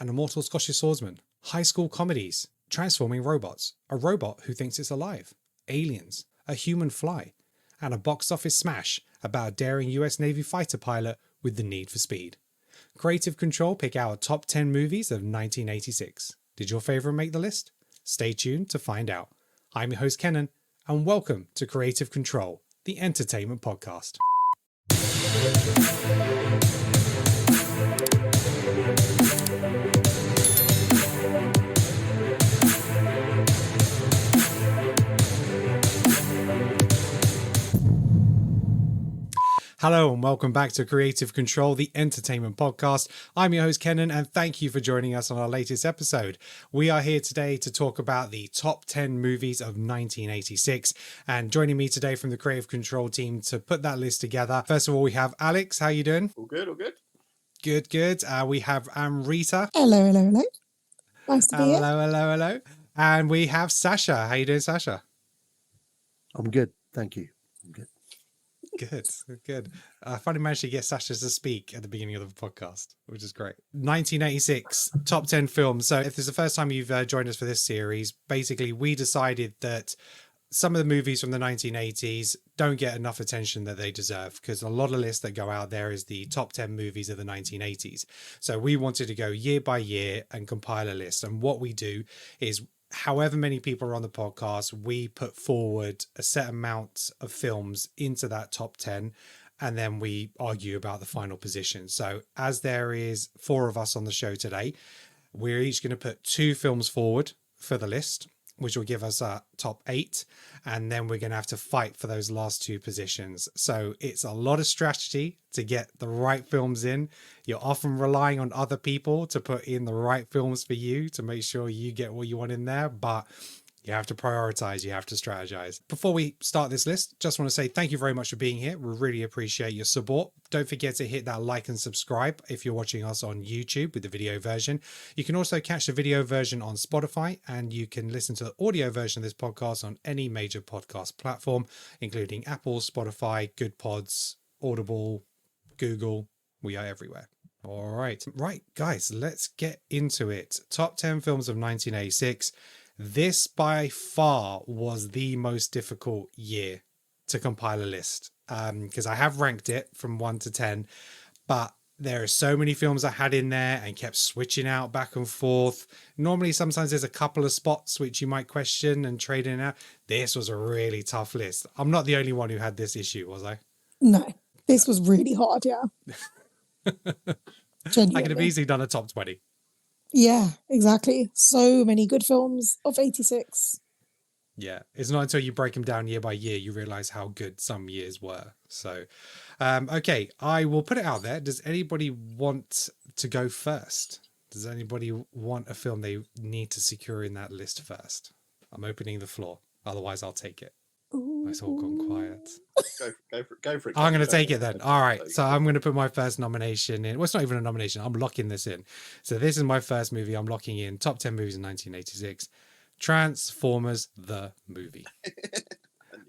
an immortal Scottish swordsman, high school comedies, transforming robots, a robot who thinks it's alive, aliens, a human fly, and a box office smash about a daring US Navy fighter pilot with the need for speed. Creative Control pick our top 10 movies of 1986. Did your favourite make the list? Stay tuned to find out. I'm your host Kenan, and welcome to Creative Control, the entertainment podcast. Hello and welcome back to Creative Control, the entertainment podcast. I'm your host Kenan, and thank you for joining us on our latest episode. We are here today to talk about the top 10 movies of 1986, and joining me today from the Creative Control team to put that list together. First of all, we have Alex. How you doing? All good, all good. Good. We have Amrita. Hello. Nice to be here. Hello. And we have Sasha. How you doing, Sasha? I'm good, thank you. I'm good. Good. I finally managed to get Sasha to speak at the beginning of the podcast, which is great. 1986, top 10 films. So if this is the first time you've joined us for this series, basically we decided that some of the movies from the 1980s don't get enough attention that they deserve, because a lot of lists that go out there is the top 10 movies of the 1980s. So we wanted to go year by year and compile a list. And what we do is, however many people are on the podcast, we put forward a set amount of films into that top 10, and then we argue about the final position. So as there is 4 of us on the show today, we're each going to put 2 films forward for the list, which will give us a top 8, and then we're going to have to fight for those last 2 positions. So it's a lot of strategy to get the right films in. You're often relying on other people to put in the right films for you to make sure you get what you want in there, but you have to prioritize, you have to strategize. Before we start this list, just want to say thank you very much for being here. We really appreciate your support. Don't forget to hit that like and subscribe if you're watching us on YouTube with the video version. You can also catch the video version on Spotify, and you can listen to the audio version of this podcast on any major podcast platform, including Apple, Spotify, Good Pods, Audible, Google. We are everywhere. All right, guys, let's get into it. Top 10 films of 1986. This by far was the most difficult year to compile a list, because I have ranked it from 1 to 10, but there are so many films I had in there and kept switching out back and forth. Normally, sometimes there's a couple of spots which you might question and trade in and out. This was a really tough list. I'm not the only one who had this issue, was I? No, this was really hard, yeah. I could have easily done a top 20. Yeah, exactly. So many good films of 86. Yeah, it's not until you break them down year by year you realize how good some years were. So, okay, I will put it out there. Does anybody want to go first? Does anybody want a film they need to secure in that list first? I'm opening the floor. Otherwise, I'll take it. It's all gone quiet. Go for it. I'm going to take it then. All right. So I'm going to put my first nomination in. Well, it's not even a nomination. I'm locking this in. So this is my first movie. I'm locking in top 10 movies in 1986. Transformers, the movie.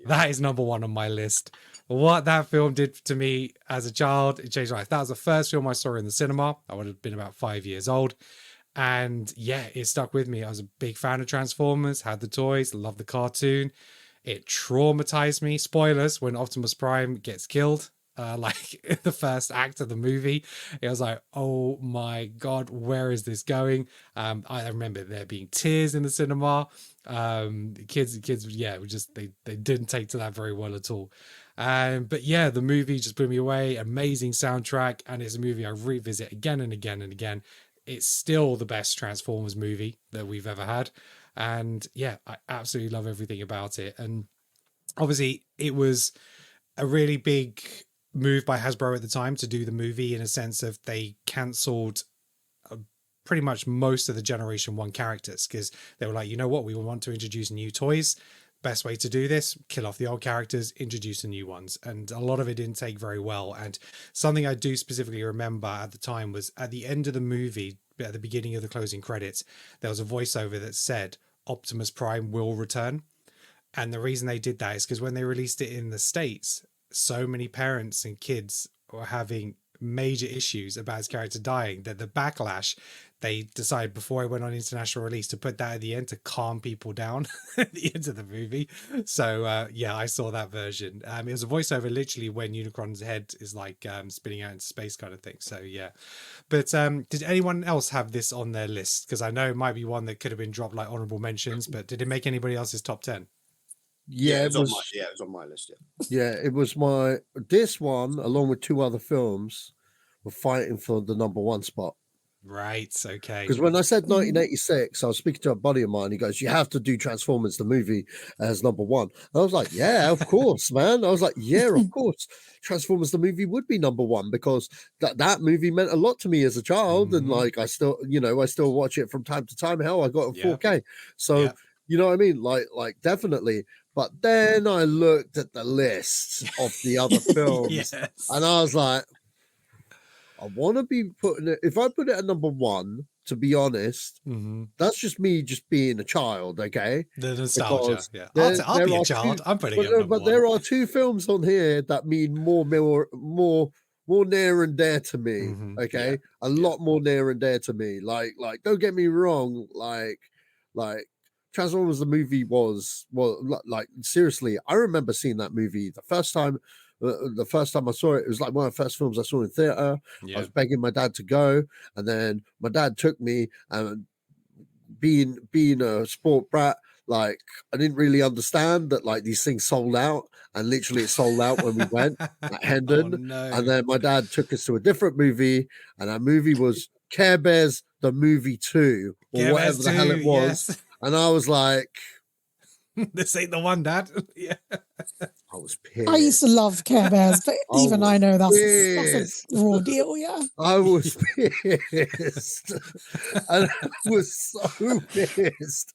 That is number 1 on my list. What that film did to me as a child, it changed my life. That was the first film I saw in the cinema. I would have been about 5 years old. And yeah, it stuck with me. I was a big fan of Transformers, had the toys, loved the cartoon. It traumatized me. Spoilers, when Optimus Prime gets killed, like in the first act of the movie, it was like, oh my God, where is this going? I remember there being tears in the cinema. Kids, yeah, they didn't take to that very well at all. But yeah, the movie just blew me away. Amazing soundtrack, and it's a movie I revisit again and again and again. It's still the best Transformers movie that we've ever had. And yeah, I absolutely love everything about it. And obviously it was a really big move by Hasbro at the time to do the movie, in a sense of they cancelled pretty much most of the Generation 1 characters, because they were like, you know what, we want to introduce new toys. Best way to do this, kill off the old characters, introduce the new ones. And a lot of it didn't take very well. And something I do specifically remember at the time was at the end of the movie, at the beginning of the closing credits, there was a voiceover that said Optimus Prime will return. And the reason they did that is because when they released it in the States, so many parents and kids were having major issues about his character dying, that the backlash, they decided before it went on international release to put that at the end to calm people down at the end of the movie. So yeah, I saw that version. It was a voiceover literally when Unicron's head is like spinning out into space kind of thing. So yeah. But did anyone else have this on their list? Because I know it might be one that could have been dropped like honorable mentions, but did it make anybody else's top 10? Yeah, it was on my list. Yeah, it was this one, along with two other films, were fighting for the number one spot. Right. Okay. Because when I said 1986, I was speaking to a buddy of mine. He goes, "You have to do Transformers the movie as number one." And I was like, "Yeah, of course, man." I was like, "Yeah, of course, Transformers the movie would be number one because that movie meant a lot to me as a child, and like I still watch it from time to time. Hell, I got a 4K, so you know what I mean. Like definitely. But then I looked at the list of the other films, and I was like, I want to be putting it. If I put it at number one, to be honest, that's just me just being a child, okay? The nostalgia, because I'll be a child. I'm putting it at number one. There are two films on here that mean more near and dear to me, okay? A lot more near and dear to me. Like, don't get me wrong, like Transformers the movie was like seriously. I remember seeing that movie the first time. The first time I saw it, it was like one of the first films I saw in theater. I was begging my dad to go, and then my dad took me. And being a sport brat, like I didn't really understand that like these things sold out, and literally it sold out when we went at Hendon. Oh, no. And then my dad took us to a different movie, and that movie was Care Bears the Movie 2 or Care whatever Bears the hell 2, it was. yes. And I was like, this ain't the one, Dad. Yeah. I was pissed. I used to love Care Bears, but even I know that's a raw deal, yeah. I was pissed. And I was so pissed.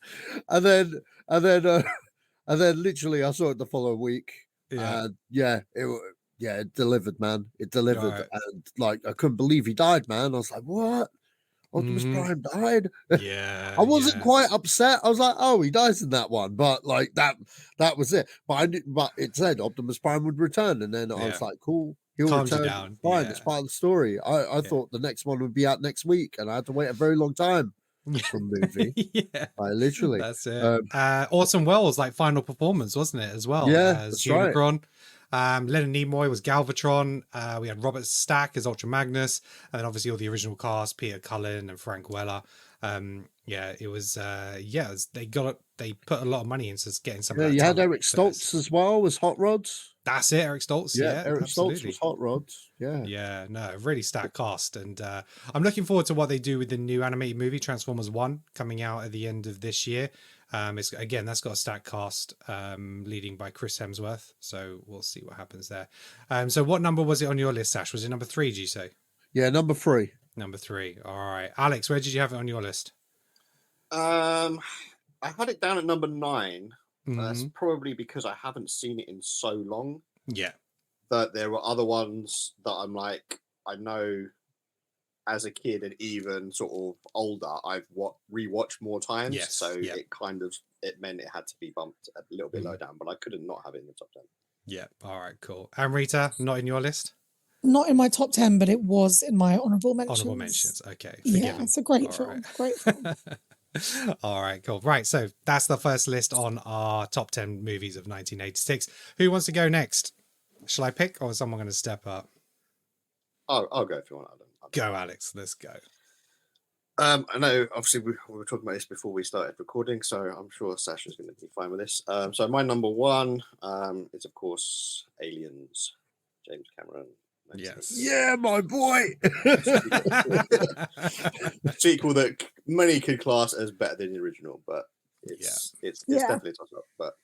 And then literally I saw it the following week. And it delivered, man. It delivered. Right. And like I couldn't believe he died, man. I was like, what? Optimus Prime died. Yeah. I wasn't quite upset. I was like, oh, he dies in that one, but like that was it. But it said Optimus Prime would return, and then I was like, cool, he'll Calms you return. down. Fine, Yeah. it's part of the story. I thought the next one would be out next week, and I had to wait a very long time for a movie. Literally. That's it. Orson Welles, like final performance, wasn't it, as well? Yeah, as that's Unicron. right. Leonard Nimoy was Galvatron. We had Robert Stack as Ultra Magnus, and then obviously all the original cast: Peter Cullen and Frank Welker. It was. They put a lot of money into getting some. Yeah, of that you had talent Eric for this. Stoltz as well as Hot Rods. That's it, Eric Stoltz. Yeah, Eric absolutely. Stoltz was Hot Rods. Yeah. Yeah, no, really stacked cast. And I'm looking forward to what they do with the new animated movie, Transformers 1, coming out at the end of this year. That's got a stacked cast leading by Chris Hemsworth. So we'll see what happens there. So what number was it on your list, Sash? Was it number 3, did you say? Yeah, number 3. Number 3. All right. Alex, where did you have it on your list? I had it down at number 9. That's probably because I haven't seen it in so long. Yeah. That there were other ones that I'm like, I know as a kid and even sort of older, I've rewatched more times. Yes, So yeah. it meant it had to be bumped a little bit low down, but I couldn't not have it in the top 10. Yeah. All right, cool. And Rita, not in your list? Not in my top 10, but it was in my honorable mentions. Honorable mentions. Okay. Yeah, Forgiven. it's a great All film. right. Great film. All right, cool. Right, so that's the first list on our top 10 movies of 1986. Who wants to go next? Shall I pick, or is someone going to step up? I'll go if you want. Go, Alex. Let's go. I know, obviously, we were talking about this before we started recording, so I'm sure Sasha's going to be fine with this. So my number 1 is, of course, Aliens, James Cameron. Yes. Yeah, my boy. Sequel that many could class as better than the original, but it's definitely a toss-up. But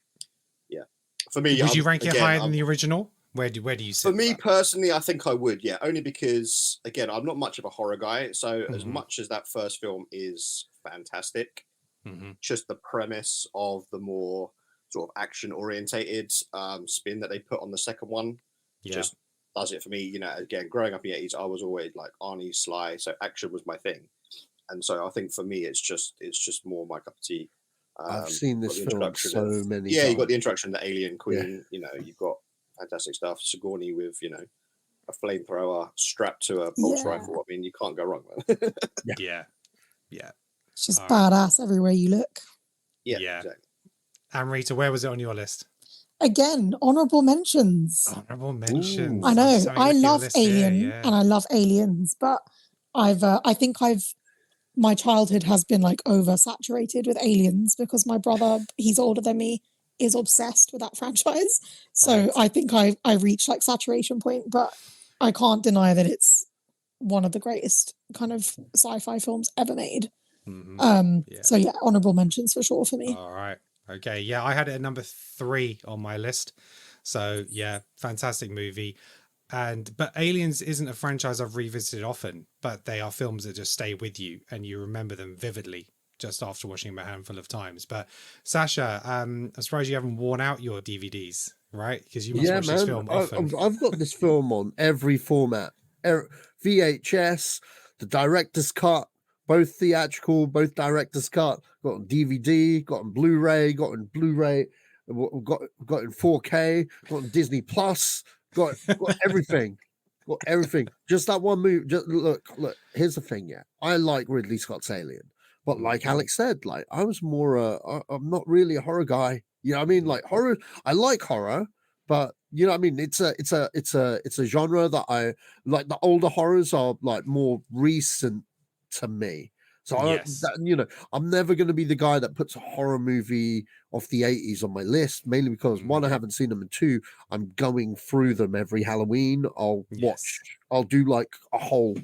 yeah, for me, would you rank it higher than the original? Where do you sit? For me personally, I think I would. Yeah, only because again, I'm not much of a horror guy. So as much as that first film is fantastic, just the premise of the more sort of action orientated spin that they put on the second one just does it for me. You know, again, growing up in the 80s, I was always like Arnie, Sly, so action was my thing. And so I think for me, it's just more my cup of tea. I've seen this film so many times. Yeah, you got the introduction, the alien queen. Yeah. You know, you've got fantastic stuff. Sigourney with a flamethrower strapped to a pulse Yeah. rifle. I mean, you can't go wrong, man. Yeah. It's just All right. badass everywhere you look. Yeah, Yeah. exactly. And Rita, where was it on your list? Again, honorable mentions. Honorable mentions. I I'm know. just having a I look at your love list here, Alien yeah. and I love Aliens, but my childhood has been like oversaturated with Aliens because my brother, he's older than me, is obsessed with that franchise. So Right. I think I reached like saturation point, but I can't deny that it's one of the greatest kind of sci-fi films ever made. Mhm. Yeah. So yeah, honorable mentions for sure for me. All right. Okay. Yeah, I had it at number 3 on my list. So yeah, fantastic movie. But Aliens isn't a franchise I've revisited often, but they are films that just stay with you and you remember them vividly just after watching them a handful of times. But Sasha, I'm surprised you haven't worn out your DVDs, right? Because you must watch this film often. I've got this film on every format: VHS, the director's cut, both theatrical, both director's cut. Got on DVD, got on Blu-ray, got on Blu-ray, got in 4K, got on Disney Plus, got everything. Got everything. Just that one movie. Just look. Here's the thing. Yeah, I like Ridley Scott's Alien, but like Alex said, like I was more. I'm not really a horror guy. You know what I mean? Like horror. I like horror, but you know what I mean. It's a genre that I like. The older horrors are like more recent to me. So I'm never going to be the guy that puts a horror movie of the 80s on my list, mainly because one, I haven't seen them, and two, I'm going through them every Halloween. I'll do like a whole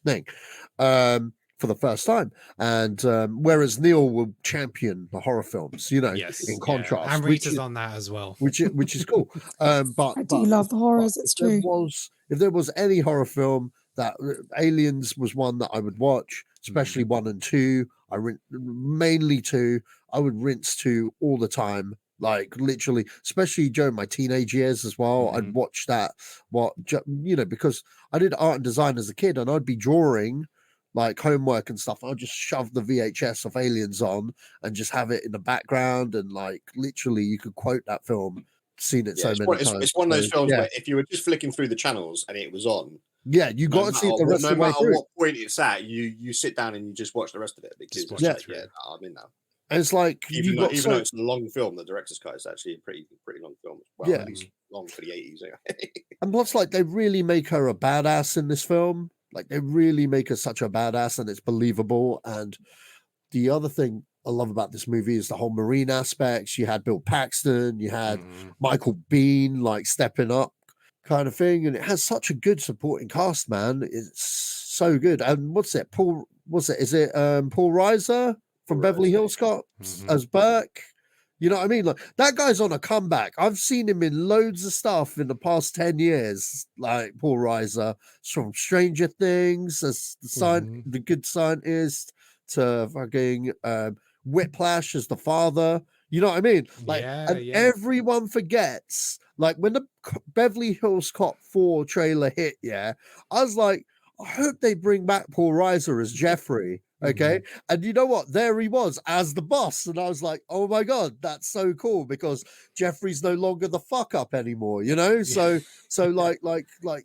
thing for the first time. And whereas Neil will champion the horror films, in contrast. And Rita's on that as well. Which is cool. But I do love the horrors, it's true. If there was any horror film that Aliens was one that I would watch, especially 1 and 2. Mainly 2. I would rinse 2 all the time, like literally, especially during my teenage years as well. I'd watch that. Because I did art and design as a kid, and I'd be drawing like homework and stuff. I'd just shove the VHS of Aliens on and just have it in the background, and like literally, you could quote that film. Seen it so many times. It's one of those films where if you were just flicking through the channels and it was on, you got to see it the rest of the way through. No matter what point it's at, you sit down and you just watch the rest of it because I'm in now. And it's like even though it's a long film, the director's cut is actually a pretty long film. Well, at least long for the 80s. Anyway. And what's like, they really make her a badass in this film. Like they really make her such a badass, and it's believable. And the other thing I love about this movie is the whole Marine aspects. You had Bill Paxton, you had Michael Biehn like stepping up kind of thing, and it has such a good supporting cast, man. It's so good. And is it Paul Reiser from Beverly Hills Cop as Burke? You know what I mean? Like that guy's on a comeback. I've seen him in loads of stuff in the past 10 years, like Paul Reiser from Stranger Things as the good scientist to fucking Whiplash as the father. You know what I mean? Like, everyone forgets. Like when the Beverly Hills Cop 4 trailer hit, I was like, I hope they bring back Paul Reiser as Jeffrey. Okay. And you know what? There he was as the boss. And I was like, oh my God, that's so cool because Jeffrey's no longer the fuck up anymore, So like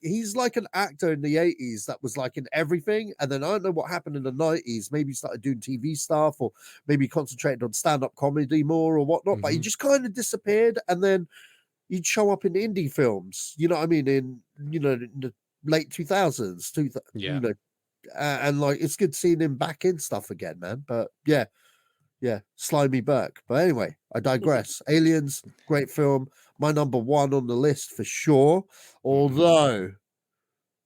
he's like an actor in the 80s that was like in everything. And then I don't know what happened in the 90s. Maybe he started doing TV stuff or maybe concentrated on stand-up comedy more or whatnot, but he just kind of disappeared. And then he'd show up in indie films, you know what I mean? In the late 2000s, and like it's good seeing him back in stuff again, man. But yeah, Slimy Burke. But anyway, I digress. Aliens, great film. My number 1 on the list for sure. Although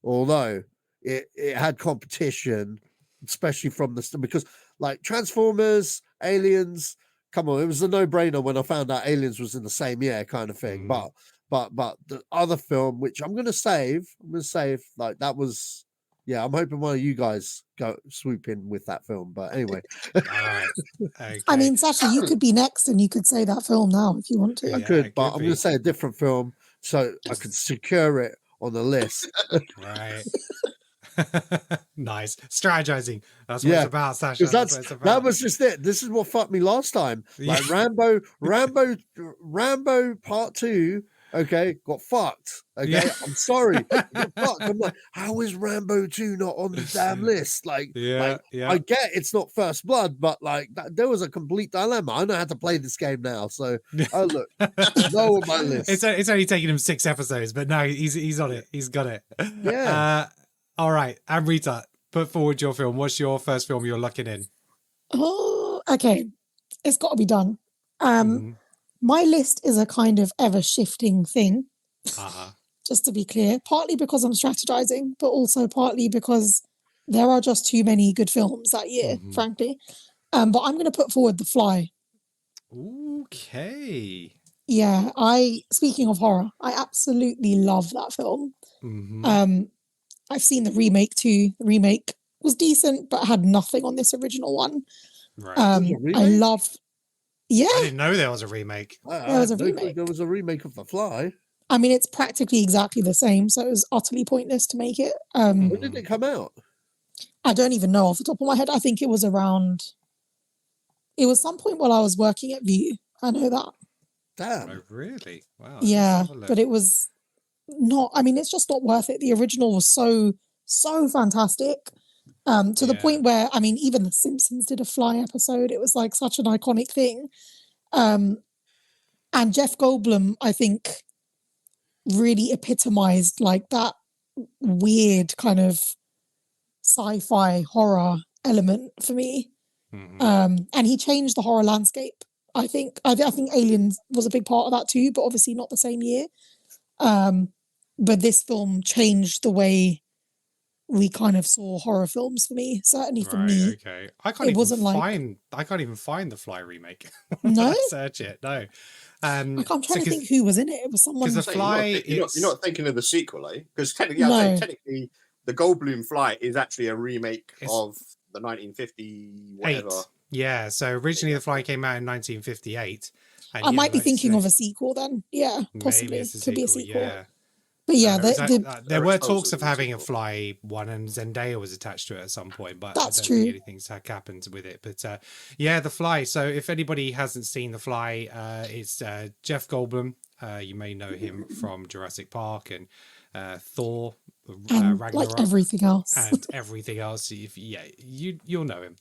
it had competition, especially from because like Transformers, Aliens. Come on, it was a no-brainer when I found out Aliens was in the same year, kind of thing. But the other film, which I'm gonna save, like that was. Yeah, I'm hoping one of you guys go swoop in with that film. But anyway. Okay. I mean, Sasha, you could be next and you could say that film now if you want to. I could, but I'm going to say a different film so I could secure it on the list. Right. Nice. Strategizing. That's what it's about, Sasha. That was just it. This is what fucked me last time. Like Rambo Part 2 Okay, got fucked. Okay, Yeah. I'm sorry. Got fucked. I'm like, how is Rambo 2 not on the damn list? Like, Yeah, yeah. I get it's not First Blood, but like there was a complete dilemma. I know how to play this game now, so oh look, no on my list. It's only taken him 6 episodes, but no, he's on it. He's got it. Yeah. All right, Amrita, put forward your film. What's your first film you're locking in? Oh, okay. It's got to be done. Mhm. My list is a kind of ever shifting thing, Uh-huh. just to be clear, partly because I'm strategizing, but also partly because there are just too many good films that year, frankly. But I'm going to put forward The Fly. Okay. Yeah, speaking of horror, I absolutely love that film. I've seen the remake too. The remake was decent, but had nothing on this original one. Right. I love. Yeah, I didn't know there was a remake. there was a remake. There was a remake of The Fly. I mean, it's practically exactly the same, so it was utterly pointless to make it. When did it come out? I don't even know off the top of my head. I think it was around. It was some point while I was working at View. I know that. Damn. Oh, really? Wow. Yeah, but it was not. I mean, it's just not worth it. The original was so fantastic. To the point where, I mean, even The Simpsons did a Fly episode. It was like such an iconic thing. And Jeff Goldblum, I think, really epitomized like that weird kind of sci-fi horror element for me. And he changed the horror landscape. I think Aliens was a big part of that too, but obviously not the same year. But this film changed the way we kind of saw horror films for me. Certainly for me. Okay. I can't even find the Fly remake. No? I search it. No. I'm trying to think who was in it. It was someone. Because The Fly, you're not thinking of the sequel, eh? Because technically, No. I'd say technically, the Goldblum Fly is actually a remake of the 1950 whatever. Yeah. So originally, The Fly came out in 1958. And I might be thinking of a sequel then. Yeah, possibly. Could be a sequel. Yeah. But yeah, there were talks of having a Fly one, and Zendaya was attached to it at some point, but that's I don't true. think anything's happened with it. But yeah, The Fly. So if anybody hasn't seen The Fly, it's Jeff Goldblum. You may know him from Jurassic Park and Thor, and Ragnarok, like everything else. and everything else. You'll know him.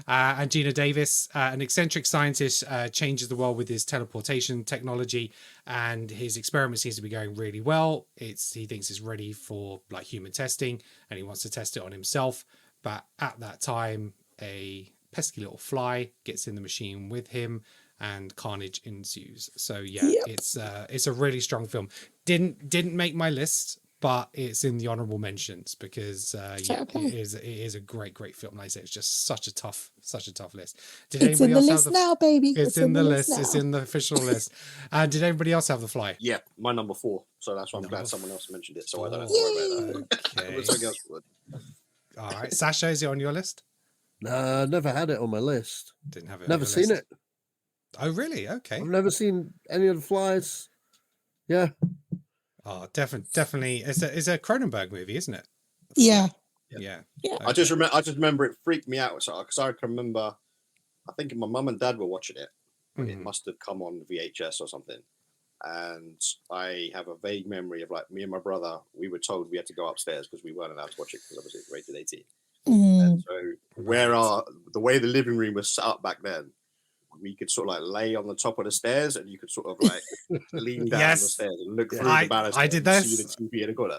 And Gina Davis, an eccentric scientist, changes the world with his teleportation technology, and his experiment seems to be going really well. He thinks it's ready for like human testing, and he wants to test it on himself. But at that time, a pesky little fly gets in the machine with him, and carnage ensues. So yeah, it's a really strong film. Didn't make my list, but it's in the honorable mentions because it is a great film. Like I say, it's just such a tough list. It's in the list now, baby. It's in the list. It's in the official list. Did anybody else have The Fly? Yeah, my number 4. So that's why I'm glad someone else mentioned it. So I don't have to worry about that. Okay. Something else would. All right, Sasha, is it on your list? No, never had it on my list. Didn't have it. Never seen it. Oh, really? Okay. I've never seen any of The Flies. Yeah. Oh, definitely. It's a Cronenberg movie, isn't it? Yeah. Yeah. Okay. I just remember it freaked me out because I can remember. I think my mum and dad were watching it. It must have come on VHS or something. And I have a vague memory of like me and my brother. We were told we had to go upstairs because we weren't allowed to watch it because obviously it's rated 18. And so the way the living room was set up back then, we could sort of like lay on the top of the stairs and you could sort of like lean down the stairs and look through the banister. I did and this. see the TV in the corner.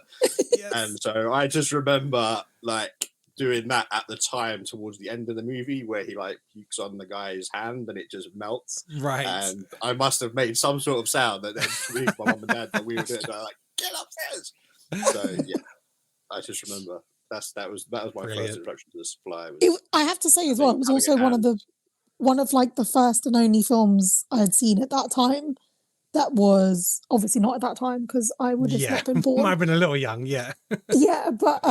And so I just remember like doing that at the time towards the end of the movie where he like pukes on the guy's hand and it just melts. Right. And I must have made some sort of sound that then screamed my mum and dad that we were doing it. Like, get upstairs. So yeah, I just remember that was my first introduction to this Fly. I have to say as well, it was also one of like the first and only films I had seen at that time. That was obviously not at that time because I would have not been born. Might have been a little young, yeah. Yeah, but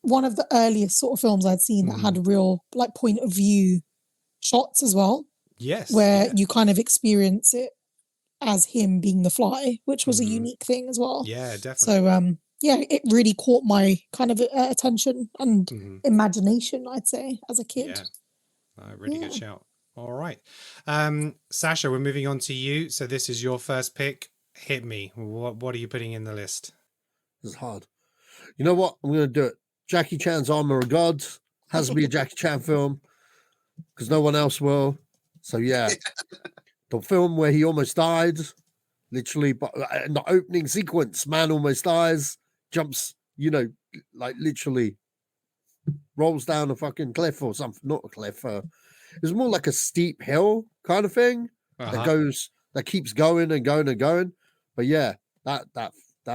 one of the earliest sort of films I'd seen that had a real like point of view shots as well. Yes. Where you kind of experience it as him being the Fly, which was a unique thing as well. Yeah, definitely. So yeah, it really caught my kind of attention and imagination, I'd say, as a kid. Yeah. Really good shout. All right. Sasha, we're moving on to you. So this is your first pick. hit me. What are you putting in the list? This is hard. You know what? I'm going to do it. Jackie Chan's Armor of God has to be a Jackie Chan film because no one else will. So yeah, the film where he almost died, literally, but in the opening sequence, man almost dies, jumps, like literally rolls down a fucking cliff or something. Not a cliff. It was more like a steep hill kind of thing that keeps going and going and going. But yeah, that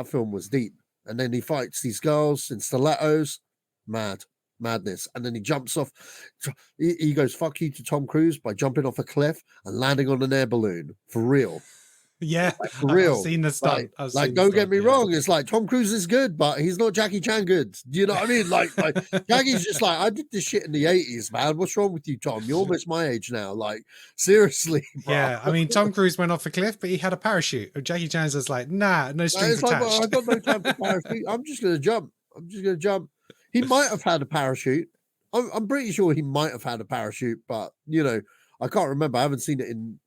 film was deep. And then he fights these girls in stilettos, madness. And then he jumps off. He goes fuck you to Tom Cruise by jumping off a cliff and landing on an air balloon for real. Yeah, like, for real. I've seen the stunt. Don't get me wrong. It's like Tom Cruise is good, but he's not Jackie Chan good. Do you know what I mean? Like Jackie's just like, I did this shit in the 80s, man. What's wrong with you, Tom? You're almost my age now. Like, seriously. Bro. Yeah, I mean, Tom Cruise went off a cliff, but he had a parachute. Jackie Chan's just like, nah, no strings attached. Like, I got no time for parachute. I'm just going to jump. He might have had a parachute. I'm pretty sure he might have had a parachute, but, I can't remember. I haven't seen it in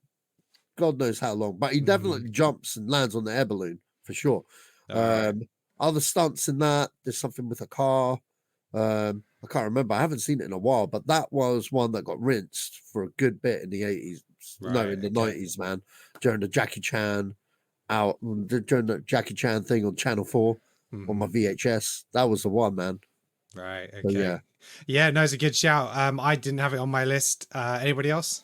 God knows how long, but he definitely jumps and lands on the air balloon for sure. Other stunts in that, there's something with a car. I can't remember. I haven't seen it in a while, but that was one that got rinsed for a good bit in the 80s. In the 90s, man. During the Jackie Chan thing on Channel 4 on my VHS. That was the one, man. Right. Okay. So, yeah, no, it's a good shout. I didn't have it on my list. Anybody else?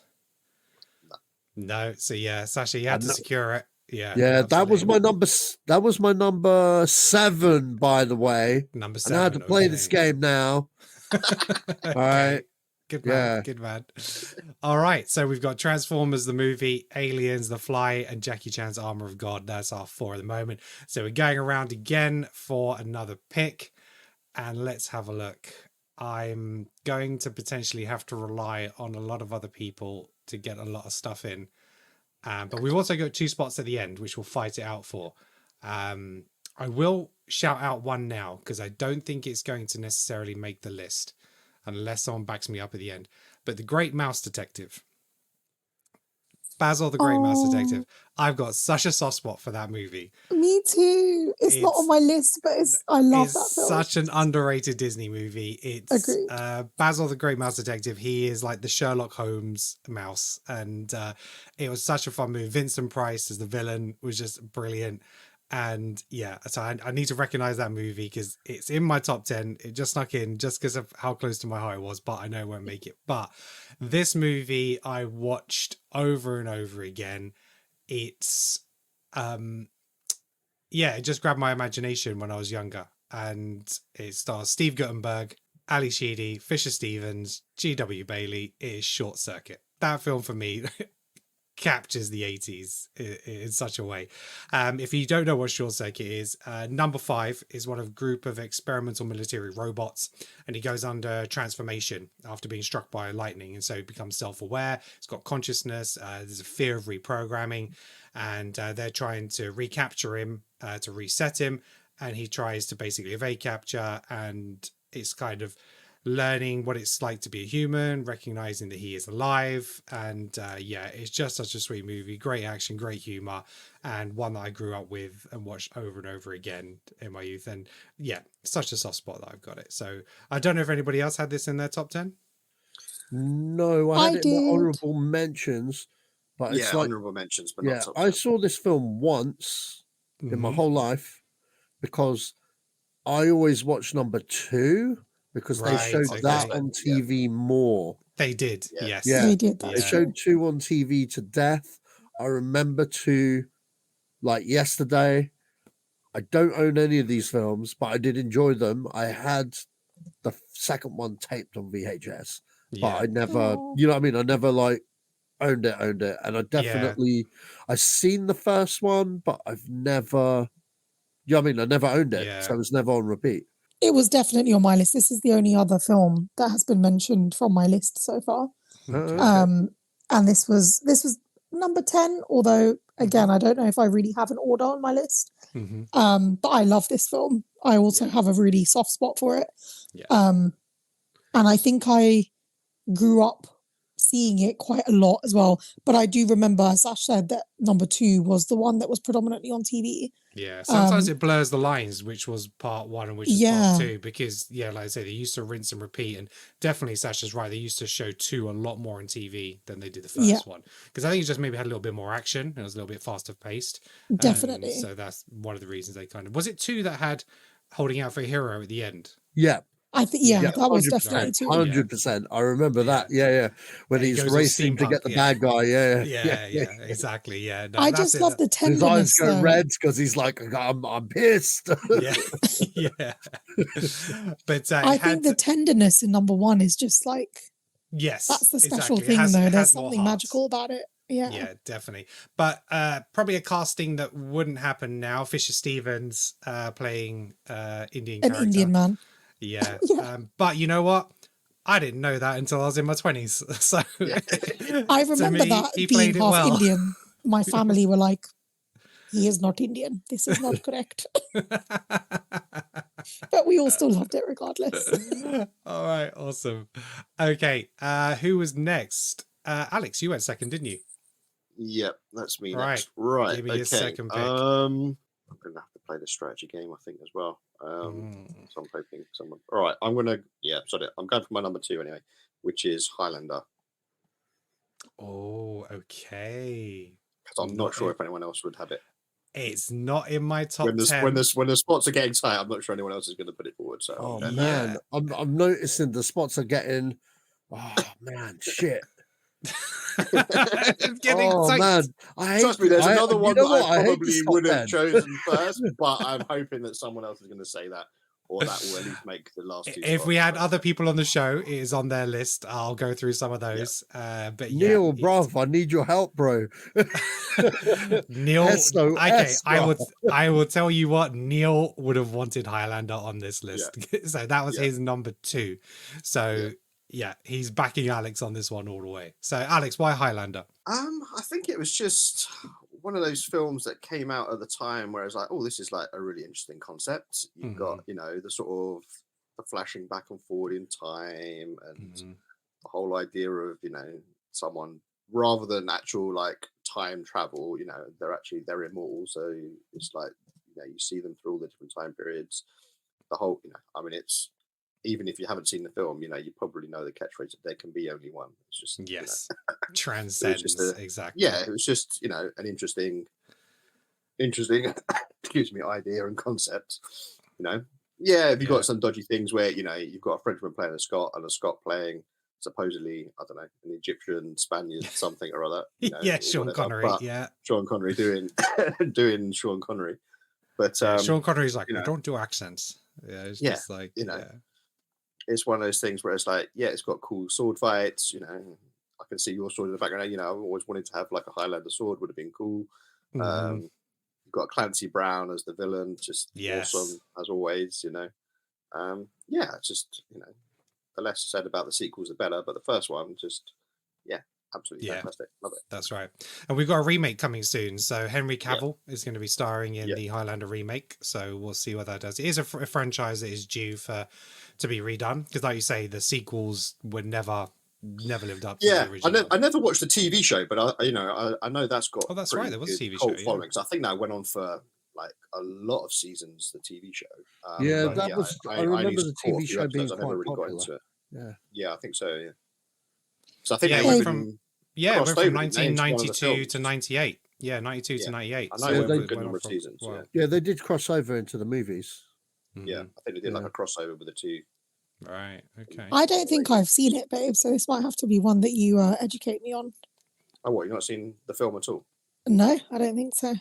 No. So yeah, Sasha, you had to secure it. Yeah. Yeah, that was my number 7, by the way. Number 7. And I had to play this game now. All right. Good man. Good man. All right. So we've got Transformers, the movie, Aliens, The Fly, and Jackie Chan's Armor of God. That's our 4 at the moment. So we're going around again for another pick. And let's have a look. I'm going to potentially have to rely on a lot of other people to get a lot of stuff in. But we've also got 2 spots at the end, which we'll fight it out for. I will shout out one now, because I don't think it's going to necessarily make the list, unless someone backs me up at the end. But The Great Mouse Detective. Basil the Great Mouse Detective. I've got such a soft spot for that movie. Me too. It's not on my list, but I love that film. Such an underrated Disney movie. It's Basil the Great Mouse Detective. He is like the Sherlock Holmes mouse, and it was such a fun movie. Vincent Price as the villain was just brilliant. And yeah, so I need to recognize that movie because it's in my top 10. It just snuck in just because of how close to my heart it was, but I know it won't make it. But this movie I watched over and over again. It's, it just grabbed my imagination when I was younger. And it stars Steve Guttenberg, Ali Sheedy, Fisher Stevens, G.W. Bailey. It is Short Circuit. That film for me captures the 80s in such a way. If you don't know what Short Circuit is, number 5 is one of a group of experimental military robots, and he goes under transformation after being struck by lightning, and so he becomes self-aware. It's got consciousness. There's a fear of reprogramming, and they're trying to recapture him, to reset him, and he tries to basically evade capture, and it's kind of learning what it's like to be a human, recognizing that he is alive. And it's just such a sweet movie. Great action, great humor, and one that I grew up with and watched over and over again in my youth. And yeah, such a soft spot that I've got it. So I don't know if anybody else had this in their top 10. No, I had it in my honorable mentions, but it's like honorable mentions, but not top 10. I saw this film once in my whole life because I always watched number 2 because they showed that on TV more. They did, yes. Yeah, they did. They showed 2 on TV to death. I remember 2 like yesterday. I don't own any of these films, but I did enjoy them. I had the second one taped on VHS, but I never, you know what I mean? I never like owned it. And I definitely, I've seen the first one, but I've never, you know what I mean? I never owned it. So it was never on repeat. It was definitely on my list. This is the only other film that has been mentioned from my list so far. And this was number 10, although again, I don't know if I really have an order on my list. But I love this film. I also have a really soft spot for it. And I think I grew up seeing it quite a lot as well. But I do remember, as Sash said, that number 2 was the one that was predominantly on TV. Yeah, sometimes it blurs the lines, which was part 1 and which was part 2, because like I say, they used to rinse and repeat, and definitely Sasha's right, they used to show 2 a lot more on TV than they did the first one, because I think it just maybe had a little bit more action, it was a little bit faster paced. Definitely. So that's one of the reasons they kind of... Was it 2 that had Holding Out for a Hero at the end? Yeah. I think, that was definitely 2. 100%. I remember that. Yeah. When He he's goes all racing to get the steampunk, bad guy. Yeah, exactly. Yeah. No, I that's just it. love the His tenderness. eyes go red because he's like, I'm pissed. Yeah. But I think the tenderness in number 1 is just like, yes, that's the special exactly. thing, though. It There's has more something heart. magical about it. Yeah, definitely. But probably a casting that wouldn't happen now. Fisher Stevens playing Indian character. Indian man. Yeah. But you know what? I didn't know that until I was in my 20s. So I remember that being half Indian. My family were like, he is not Indian. This is not correct. But we all still loved it regardless. All right. Awesome. Okay. Who was next? Alex, you went second, didn't you? Yep, that's me Right. next. Right. Give me your second pick. I'm gonna have to play the strategy game, I think, as well. So I'm hoping someone. All right, I'm going for my number 2 anyway, which is Highlander. Oh, okay. Because I'm not sure if anyone else would have it. It's not in my top 10. When the spots are getting tight, I'm not sure anyone else is going to put it forward. So Oh man, I'm noticing the spots are getting. Oh man, shit. It's getting tight. Man, trust me, there's another one that I hate probably this would top have 10. chosen first, but I'm hoping that someone else is going to say that, or that will at least make the last 2 If we spots. had other people on the show, it is on their list. I'll go through some of those. But Neil, bruv, I need your help, bro. Neil, Esto, okay, Esto. I will tell you what, Neil would have wanted Highlander on this list. So that was his number 2. So he's backing Alex on this one all the way. So Alex, why Highlander? I think it was just one of those films that came out at the time where it's like, oh, this is like a really interesting concept. You've got, the sort of the flashing back and forward in time, and the whole idea of, someone rather than actual like time travel, they're immortal. So it's like, you see them through all the different time periods. The whole, it's, even if you haven't seen the film, you probably know the catchphrase that there can be only one. It's just transcends exactly. Yeah, it was just an interesting, excuse me, idea and concept. If you've got some dodgy things where you've got a Frenchman playing a Scot and a Scot playing supposedly, I don't know, an Egyptian, Spaniard, something or other. Sean Connery. Sean Connery doing Sean Connery. But Sean Connery's like, I don't do accents. Yeah, it's just like it's one of those things where it's like, it's got cool sword fights. I can see your sword in the background. I've always wanted to have like a Highlander sword. Would have been cool. You've got Clancy Brown as the villain, just awesome as always. It's just the less said about the sequels, the better. But the first one, just absolutely fantastic. Love it. That's right. And we've got a remake coming soon. So Henry Cavill is going to be starring in the Highlander remake. So we'll see what that does. It is a franchise that is due to be redone, because like you say, the sequels were never lived up to the original. I never watched the TV show, but I know that's got. Oh, that's right. There was a TV cult show. Following. So I think that went on for like a lot of seasons. The TV show. I remember the TV show being quite really popular. got into it. Yeah, I think so. Yeah. So I think it went from 1992 to 98. Yeah, 92 to 98. I know they a good number of seasons. Wow. Yeah, they did cross over into the movies. Yeah, I think they did like a crossover with the two. Right. Okay. I don't think I've seen it, babe. So this might have to be one that you educate me on. Oh, what? You've not seen the film at all? No, I don't think so.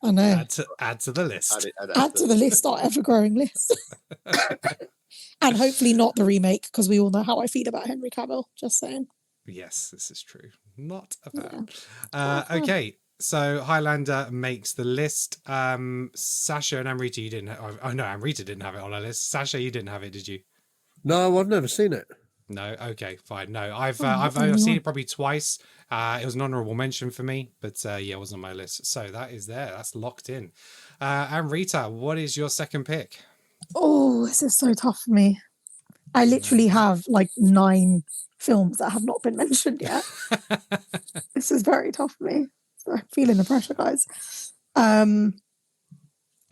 I know. Add to the list. Add to the list, our ever-growing list. And hopefully not the remake, because we all know how I feel about Henry Cavill. Just saying. Yes, this is true. Not a fan. Okay, so Highlander makes the list. Sasha and Amrita, you didn't. Amrita didn't have it on our list. Sasha, you didn't have it, did you? No, I've never seen it. No. Okay, fine. No, I've seen it probably twice. It was an honourable mention for me, but it wasn't on my list. So that is there. That's locked in. Amrita, what is your second pick? Oh, this is so tough for me. I literally have like 9 films that have not been mentioned yet. This is very tough for me. So I'm feeling the pressure, guys.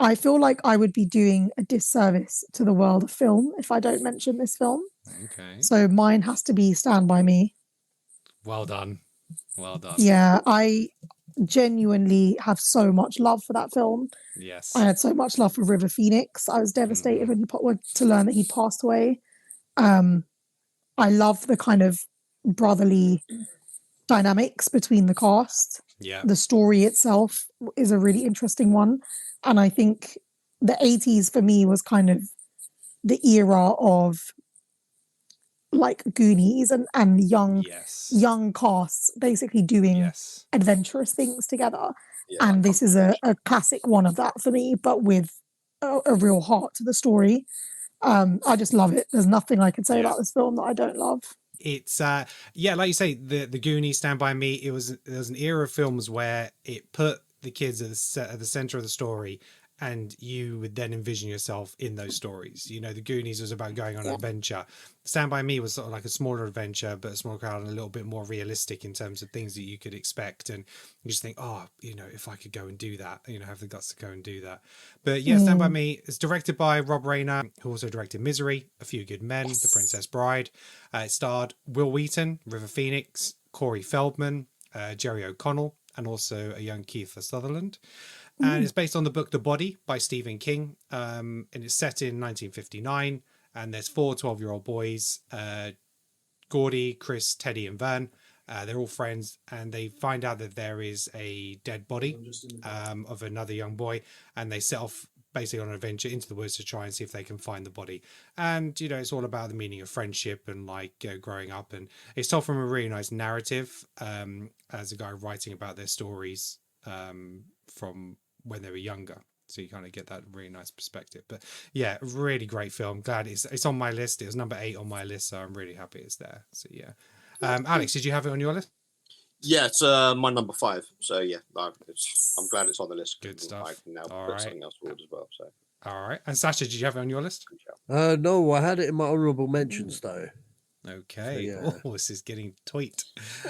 I feel like I would be doing a disservice to the world of film if I don't mention this film. Okay. So mine has to be Stand By Me. Well done. Well done. Yeah, I genuinely have so much love for that film. Yes. I had so much love for River Phoenix. I was devastated when to learn that he passed away. I love the kind of brotherly dynamics between the cast. Yeah. The story itself is a really interesting one. And I think the 80s for me was kind of the era of like Goonies and young casts basically doing adventurous things together. Yeah, and this is a classic one of that for me, but with a real heart to the story. I just love it. There's nothing I can say about this film that I don't love. It's like you say, the Goonies, Stand By Me, there was an era of films where it put the kids at the center of the story, and you would then envision yourself in those stories. You know, the Goonies was about going on an adventure. Stand By Me was sort of like a smaller adventure, but a smaller crowd and a little bit more realistic in terms of things that you could expect. And you just think, oh, you know, if I could go and do that, you know, have the guts to go and do that. But yeah, Stand By Me is directed by Rob Reiner, who also directed Misery, A Few Good Men, The Princess Bride. It starred Will Wheaton, River Phoenix, Corey Feldman, Jerry O'Connell, and also a young Kiefer Sutherland. And it's based on the book The Body by Stephen King. And it's set in 1959. And there's 4 12-year-old boys, Gordy, Chris, Teddy, and Vern. They're all friends, and they find out that there is a dead body of another young boy. And they set off basically on an adventure into the woods to try and see if they can find the body. And, you know, it's all about the meaning of friendship and like growing up. And it's told from a really nice narrative as a guy writing about their stories from when they were younger, so you kind of get that really nice perspective. But yeah, really great film. Glad it's on my list. It was number 8 on my list, so I'm really happy it's there. So yeah, Alex, did you have it on your list? Yeah, it's my number 5. So yeah, I'm glad it's on the list. Good stuff. I can now put something else forward as well. So all right. And Sasha, did you have it on your list? No, I had it in my honourable mentions though. Okay. So, yeah. Oh, this is getting tight.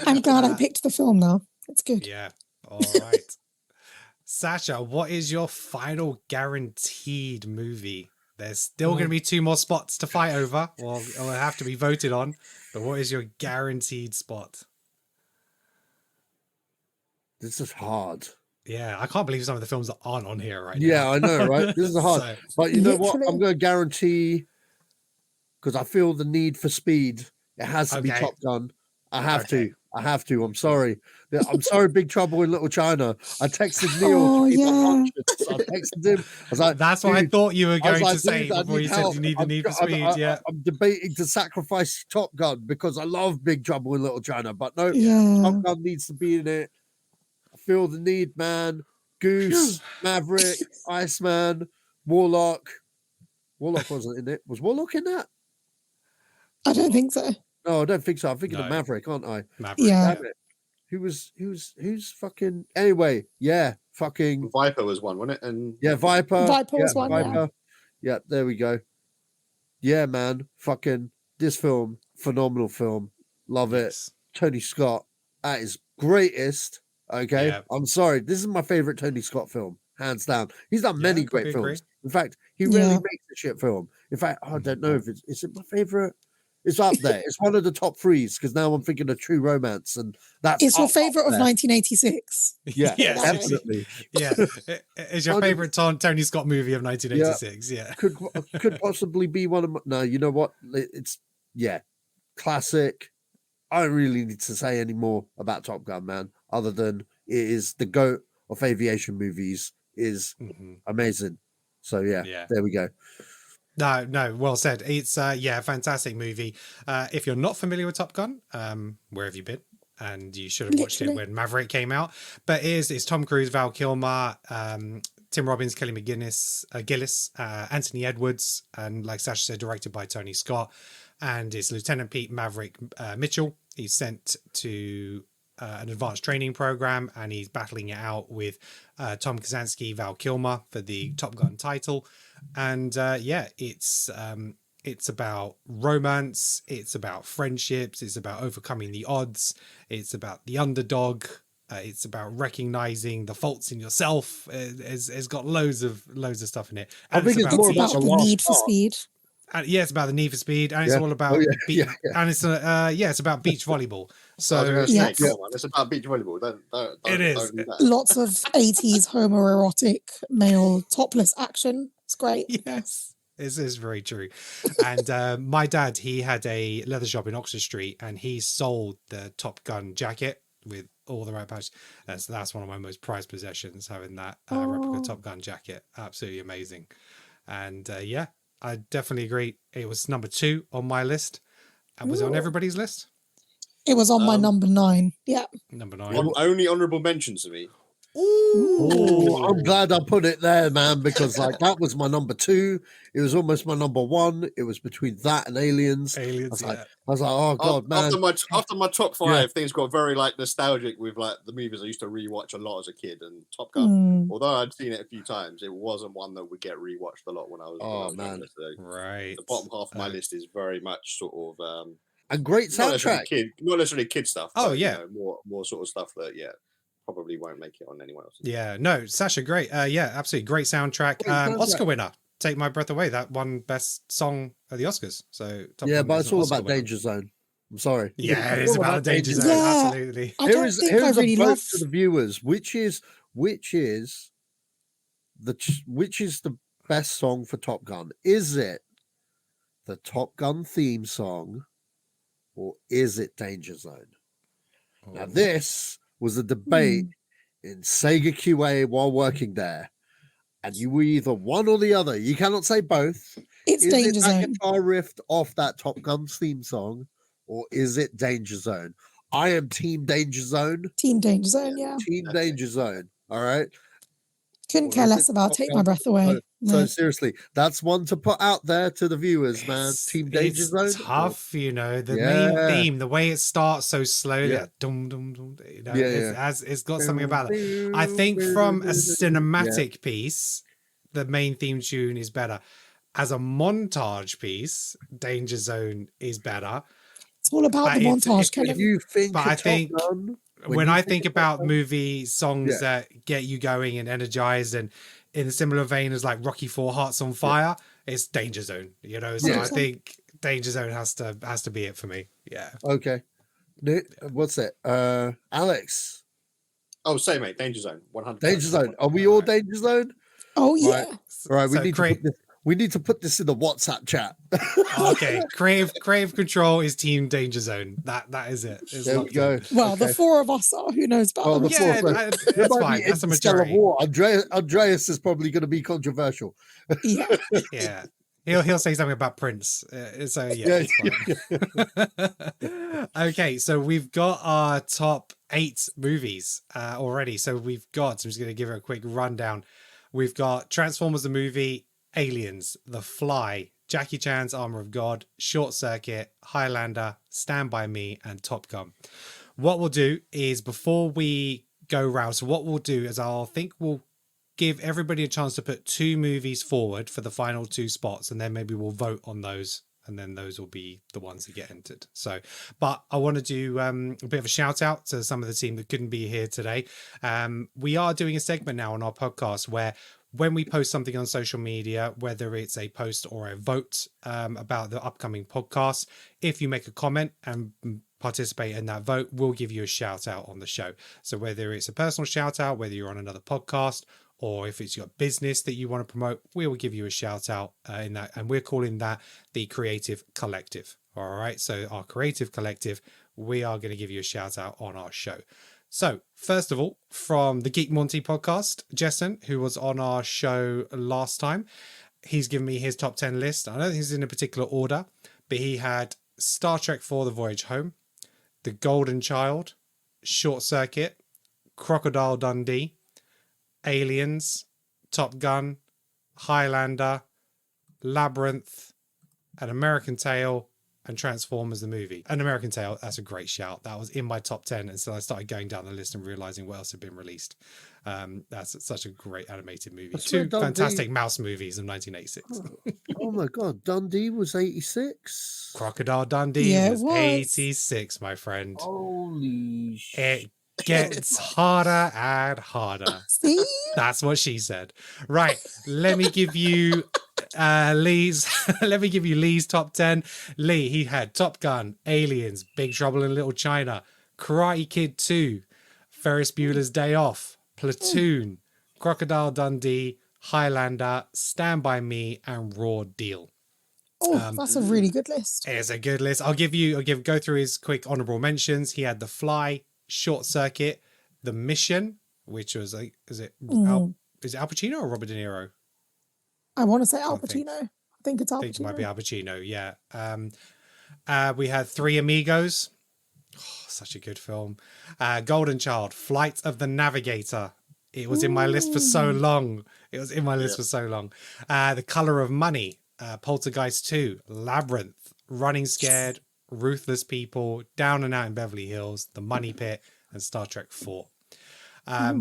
I'm glad I picked the film now. It's good. Yeah. All right. Sasha, what is your final guaranteed movie? There's still going to be 2 more spots to fight over, or it'll have to be voted on. But what is your guaranteed spot? This is hard. Yeah, I can't believe some of the films that aren't on here right now. Yeah, I know, right? This is hard. But you know what? I'm going to guarantee, because I feel the need for speed. It has to be Top Gun. I have to. I'm sorry. I'm sorry, Big Trouble in Little China. I texted Neil. I texted him. I was like, that's what I thought you were going to say before you said you need the need for speed. I'm debating to sacrifice Top Gun because I love Big Trouble in Little China, but no, Top Gun needs to be in it. I feel the need, man. Goose, Maverick, Iceman, Warlock. Warlock wasn't in it. Was Warlock in that? I don't think so. No, I don't think so. I'm thinking of Maverick, aren't I? Maverick. Yeah. Who's fucking anyway? Yeah, fucking Viper was one, wasn't it? And Viper. Viper was one. Viper. Yeah, there we go. Yeah, man. Fucking this film, phenomenal film. Love it. Tony Scott at his greatest. Okay. Yeah. I'm sorry. This is my favorite Tony Scott film, hands down. He's done many great films. In fact, he really makes a shit film. In fact, I don't know if is it my favorite. It's up there. It's one of the top 3s because now I'm thinking of True Romance, and that's it's your favorite of 1986. Yeah, definitely. Yeah, it's your favorite Tony Scott movie of 1986. Yeah, could possibly be one of my. No, you know what? It's classic. I don't really need to say any more about Top Gun, man. Other than it is the GOAT of aviation movies. Is amazing. So yeah, there we go. No, well said. It's a fantastic movie. If you're not familiar with Top Gun, where have you been? And you should have watched it when Maverick came out. But it's Tom Cruise, Val Kilmer, Tim Robbins, Kelly Gillis, Anthony Edwards, and like Sasha said, directed by Tony Scott. And it's Lieutenant Pete Maverick Mitchell. He's sent to an advanced training program, and he's battling it out with Tom Kazansky, Val Kilmer for the Top Gun title. And it's It's about romance. It's about friendships. It's about overcoming the odds. It's about the underdog. It's about recognizing the faults in yourself. It's got loads of stuff in it. I think it's more about About the the last need for part. speed. And yeah, it's about the need for speed, and it's Yeah. all about Oh, yeah, beach, yeah. and it's it's about beach volleyball. I was So going to Yeah. say, come on, it's about beach volleyball. It is. Don't do that. Lots of 80s homoerotic male topless action. It's great. yes, this is very true. And my dad, he had a leather shop in Oxford Street, and he sold the Top Gun jacket with all the right patches. That's one of my most prized possessions, having that replica Oh. Top Gun jacket. Absolutely amazing. And yeah, I definitely agree. It was number 2 on my list. And was it on Ooh. everybody's list? It was on my Um, number 9. Yeah. Number 9. Only honourable mentions to me. Oh, I'm glad I put it there, man, because like that was my number 2. It was almost my number 1. It was between that and Aliens. Aliens, I was yeah. like, oh god, man. After my top 5, Yeah. things got very like nostalgic with like the movies I used to rewatch a lot as a kid, and Top Gun. Although I'd seen it a few times, it wasn't one that would get rewatched a lot when I was. Oh, when I was younger. So Right. the bottom half of my list is very much sort of And great not necessarily soundtrack. not necessarily kid stuff. Oh, but, yeah. you know, more sort of stuff that probably won't make it on anyone else. Yeah, no, Sasha, great. Yeah, absolutely great soundtrack. Great soundtrack. Oscar winner. Take My Breath Away. That won best song at the Oscars. So Top Yeah, Gun but is it's an all Oscar about winner. Danger Zone. I'm sorry. Yeah, it It's is all about the Danger Zone. Yeah. Absolutely. I don't think I here's really a vote love. to the viewers. Which is the best song for Top Gun? Is it the Top Gun theme song, or is it Danger Zone? Now, Oh. this was a debate in Sega QA while working there, and you were either one or the other. You cannot say both. It's Is Danger it that Zone. guitar riff off that Top Gun theme song, or is it Danger Zone? I am Team Danger Zone. Team Danger Zone. Yeah. Team Okay. Danger Zone. All right. Couldn't Or care is less it about Top Take Gun? My Breath Away. So No. seriously, that's one to put out there to the viewers, man. Team Danger It's Zone. tough, you know. The Yeah. main theme, the way it starts so slowly, Yeah. that dum dum dum. You know, Yeah, it's got something about it. I think from a cinematic piece, the main theme tune is better. As a montage piece, Danger Zone is better. It's all about But the if- montage, if- Kevin. You think? But of I Top think Gun, when you I think think of Top about Gun- movie songs Yeah. that get you going and energized, and in a similar vein as like Rocky IV Hearts on Fire, it's Danger Zone, you know. So Yeah. I think Danger Zone has to be it for me. Yeah. Okay. What's it? Alex. Oh, same mate. Danger Zone. 100. Danger Zone. Are we all Danger Zone? Oh Right. yeah. All right. So We need to put this in the WhatsApp chat. Okay, Creative Control is Team Danger Zone. That is it. It's There we locked go. in. Well, the Okay. 4 of us are. Who knows about Well, the the rest? four- Yeah, It that's might fine. be That's a Interstellar majority. War. Andreas is probably going to be controversial. Yeah. Yeah, he'll say something about Prince. So yeah, it's fine. Okay, so we've got our top 8 movies already. So I'm just going to give it a quick rundown. We've got Transformers the movie, Aliens, The Fly, Jackie Chan's Armor of God, Short Circuit, Highlander, Stand By Me, and Top Gun. What we'll do is, before we go round, so what we'll do is we'll give everybody a chance to put 2 movies forward for the final 2 spots, and then maybe we'll vote on those, and then those will be the ones that get entered. So, but I want to do a bit of a shout out to some of the team that couldn't be here today. We are doing a segment now on our podcast where, when we post something on social media, whether it's a post or a vote about the upcoming podcast, if you make a comment and participate in that vote, we'll give you a shout out on the show. So whether it's a personal shout out, whether you're on another podcast, or if it's your business that you want to promote, we will give you a shout out in that. And we're calling that the Creative Collective. All right. So our Creative Collective, we are going to give you a shout out on our show. So first of all, from the Geek Monty podcast, Jessen, who was on our show last time, he's given me his top 10 list. I don't think it's in a particular order, but he had Star Trek IV: The Voyage Home, The Golden Child, Short Circuit, Crocodile Dundee, Aliens, Top Gun, Highlander, Labyrinth, An American Tale, and Transformers the movie. An American Tail, that's a great shout. That was in my top 10 until I started going down the list and realizing what else had been released. That's such a great animated movie. I swear Two fantastic mouse movies of 1986. Oh my God, Dundee was 86. Crocodile Dundee Yeah, it was was. 86, my friend. Holy It gets harder and harder. See? That's what she said. Right. Let me give you Lee's Lee's top 10. Lee, he had Top Gun, Aliens, Big Trouble in Little China, Karate Kid 2, Ferris Bueller's Day Off, Platoon, Crocodile Dundee, Highlander, Stand By Me, and Raw Deal. Oh, that's a really good list. It's a good list. I'll go through his quick honorable mentions. He had The Fly, Short Circuit, The Mission, which was like, is it Al Pacino or Robert De Niro? I want to say Al I think- Pacino. I think it's Al I think it might be Pacino. Al Pacino, yeah. We had Three Amigos. Oh, such a good film. Golden Child, Flight of the Navigator. It was in my list for so long. The Color of Money, Poltergeist 2, Labyrinth, Running Scared, Ruthless People, Down and Out in Beverly Hills, The Money Pit, and Star Trek 4.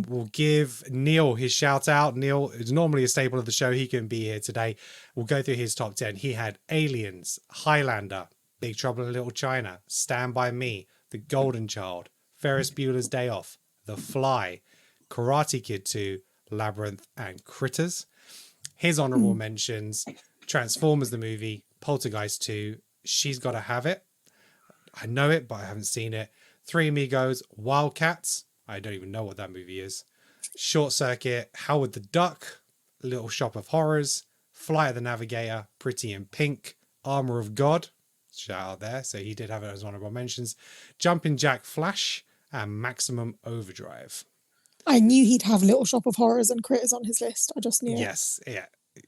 We'll give Neil his shout out. Neil is normally a staple of the show. He couldn't be here today. We'll go through his top 10. He had Aliens, Highlander, Big Trouble in Little China, Stand By Me, The Golden Child, Ferris Bueller's Day Off, The Fly, Karate Kid 2, Labyrinth, and Critters. His honorable mentions: Transformers the movie, Poltergeist 2, She's Gotta Have It. I know it, but I haven't seen it. Three Amigos, Wildcats. I don't even know what that movie is. Short Circuit, Howard the Duck, Little Shop of Horrors, Flight of the Navigator, Pretty in Pink, Armor of God. Shout out there. So he did have it as honorable mentions. Jumpin' Jack Flash, and Maximum Overdrive. I knew he'd have Little Shop of Horrors and Critters on his list. I just knew it. Yes.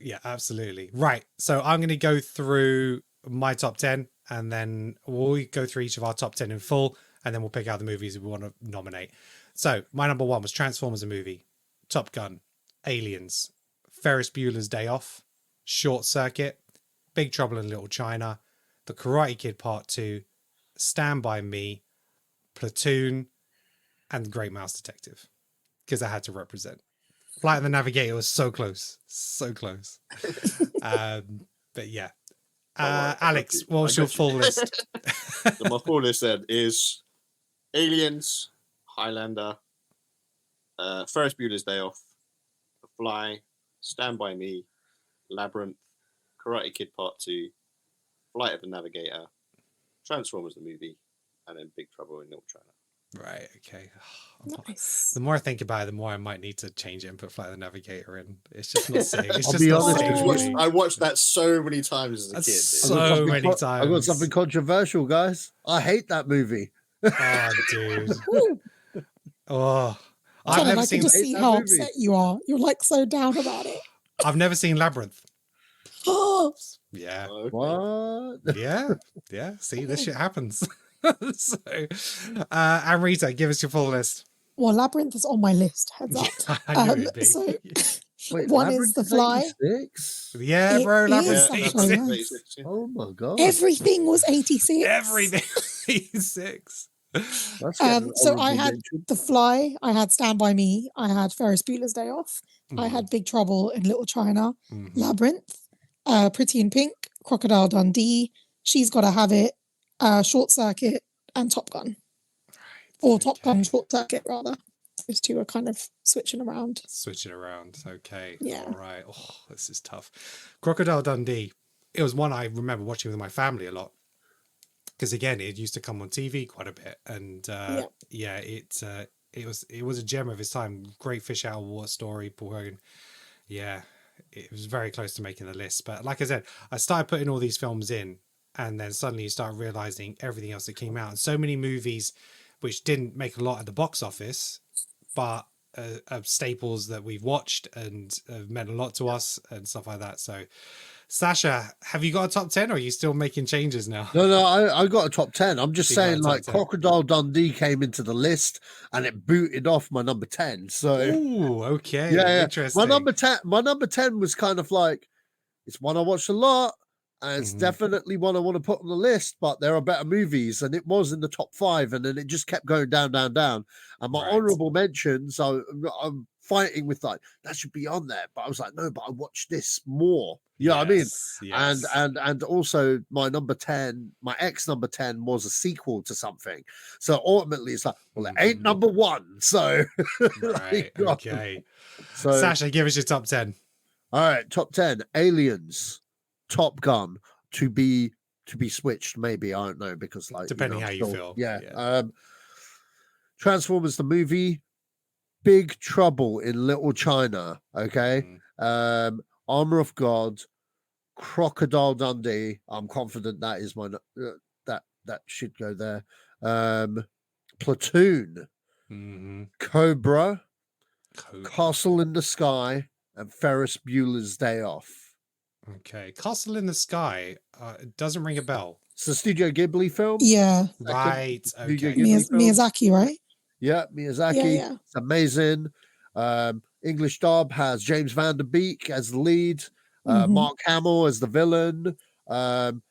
Yeah, absolutely. Right. So I'm going to go through my top 10 and then we'll go through each of our top 10 in full and then we'll pick out the movies we want to nominate. So my number 1 was Transformers a movie, Top Gun, Aliens, Ferris Bueller's Day Off, Short Circuit, Big Trouble in Little China, The Karate Kid Part 2, Stand By Me, Platoon, and The Great Mouse Detective. Because I had to represent. Flight of the Navigator was so close. So close. But yeah. Alex, what was your full list? So my full list then is Aliens, Highlander, Ferris Bueller's Day Off, The Fly, Stand By Me, Labyrinth, Karate Kid Part 2, Flight of the Navigator, Transformers the movie, and then Big Trouble in Little China. Right, okay. Nice. The more I think about it, the more I might need to change it and put Flight of the Navigator in. It's just not saying. It's I'll just be not honest saying with for you. me. I watched that so many times as a That's kid. so many times. I got something controversial, guys. I hate that movie. Oh, dude. Woo. Oh, I've Colin, never I seen. can just Hate see that how movie. upset you are. You're like so down about it. I've never seen Labyrinth. Oh, Yeah. Okay. What? Yeah. See, this shit happens. So, and Rita, give us your full list. well, Labyrinth is on my list. Heads up. I knew it'd be. So Wait, one Labyrinth is The Fly. 86? Yeah, It bro. is Labyrinth. actually, Yeah, yes. yeah. Oh my god. Everything was 86. Everything. 6. That's getting So honorable I had mention. The Fly, I had Stand By Me, I had Ferris Bueller's Day Off, I had Big Trouble in Little China, Labyrinth, Pretty in Pink, Crocodile Dundee, She's Gotta Have It, Short Circuit, and Top Gun. Or Top Gun, Short Circuit, rather. Those two are kind of switching around. Switching around. Okay. Yeah. All right. Oh, this is tough. Crocodile Dundee. It was one I remember watching with my family a lot. Because again, it used to come on TV quite a bit. And it was a gem of its time. Great fish out of water story. Paul Hogan. Yeah. It was very close to making the list. But like I said, I started putting all these films in. And then suddenly you start realizing everything else that came out. And so many movies which didn't make a lot at the box office, but are staples that we've watched and have meant a lot to us and stuff like that. So, Sasha, have you got a top 10 or are you still making changes now? No, I got a top 10. I'm just You got a saying, top like, 10. Crocodile Dundee came into the list and it booted off my number 10. So, Ooh, okay. yeah. Interesting. My number 10 was kind of like, it's one I watched a lot, And it's Mhm. definitely one I want to put on the list, but there are better movies, and it was in the top 5, and then it just kept going down, down, down. And my Right. honorable mentions, I'm fighting with like that should be on there, but I was like, no, but I watched this more. You know what I mean? Yes. And also my number 10, my ex number 10 was a sequel to something. So ultimately, it's like, well, it ain't Mhm. number 1. So Right. like, Okay. so Sasha, give us your top 10. all right, top 10, Aliens, Top Gun, to be switched, maybe. I don't know, because like Depending I'm how you still- feel. Yeah. Yeah. Transformers the movie, Big Trouble in Little China. Okay. Mhm. Armor of God, Crocodile Dundee. I'm confident that is my that should go there. Platoon, Mhm. Cobra, Cool. Castle in the Sky, and Ferris Bueller's Day Off. Okay. Castle in the Sky. It doesn't ring a bell. It's a Studio Ghibli film. Yeah. Right. Studio Okay. Ghibli film. Miyazaki, right? Yeah, Miyazaki. Yeah. It's amazing. English dub has James Van Der Beek as the lead, Mhm. Mark Hamill as the villain,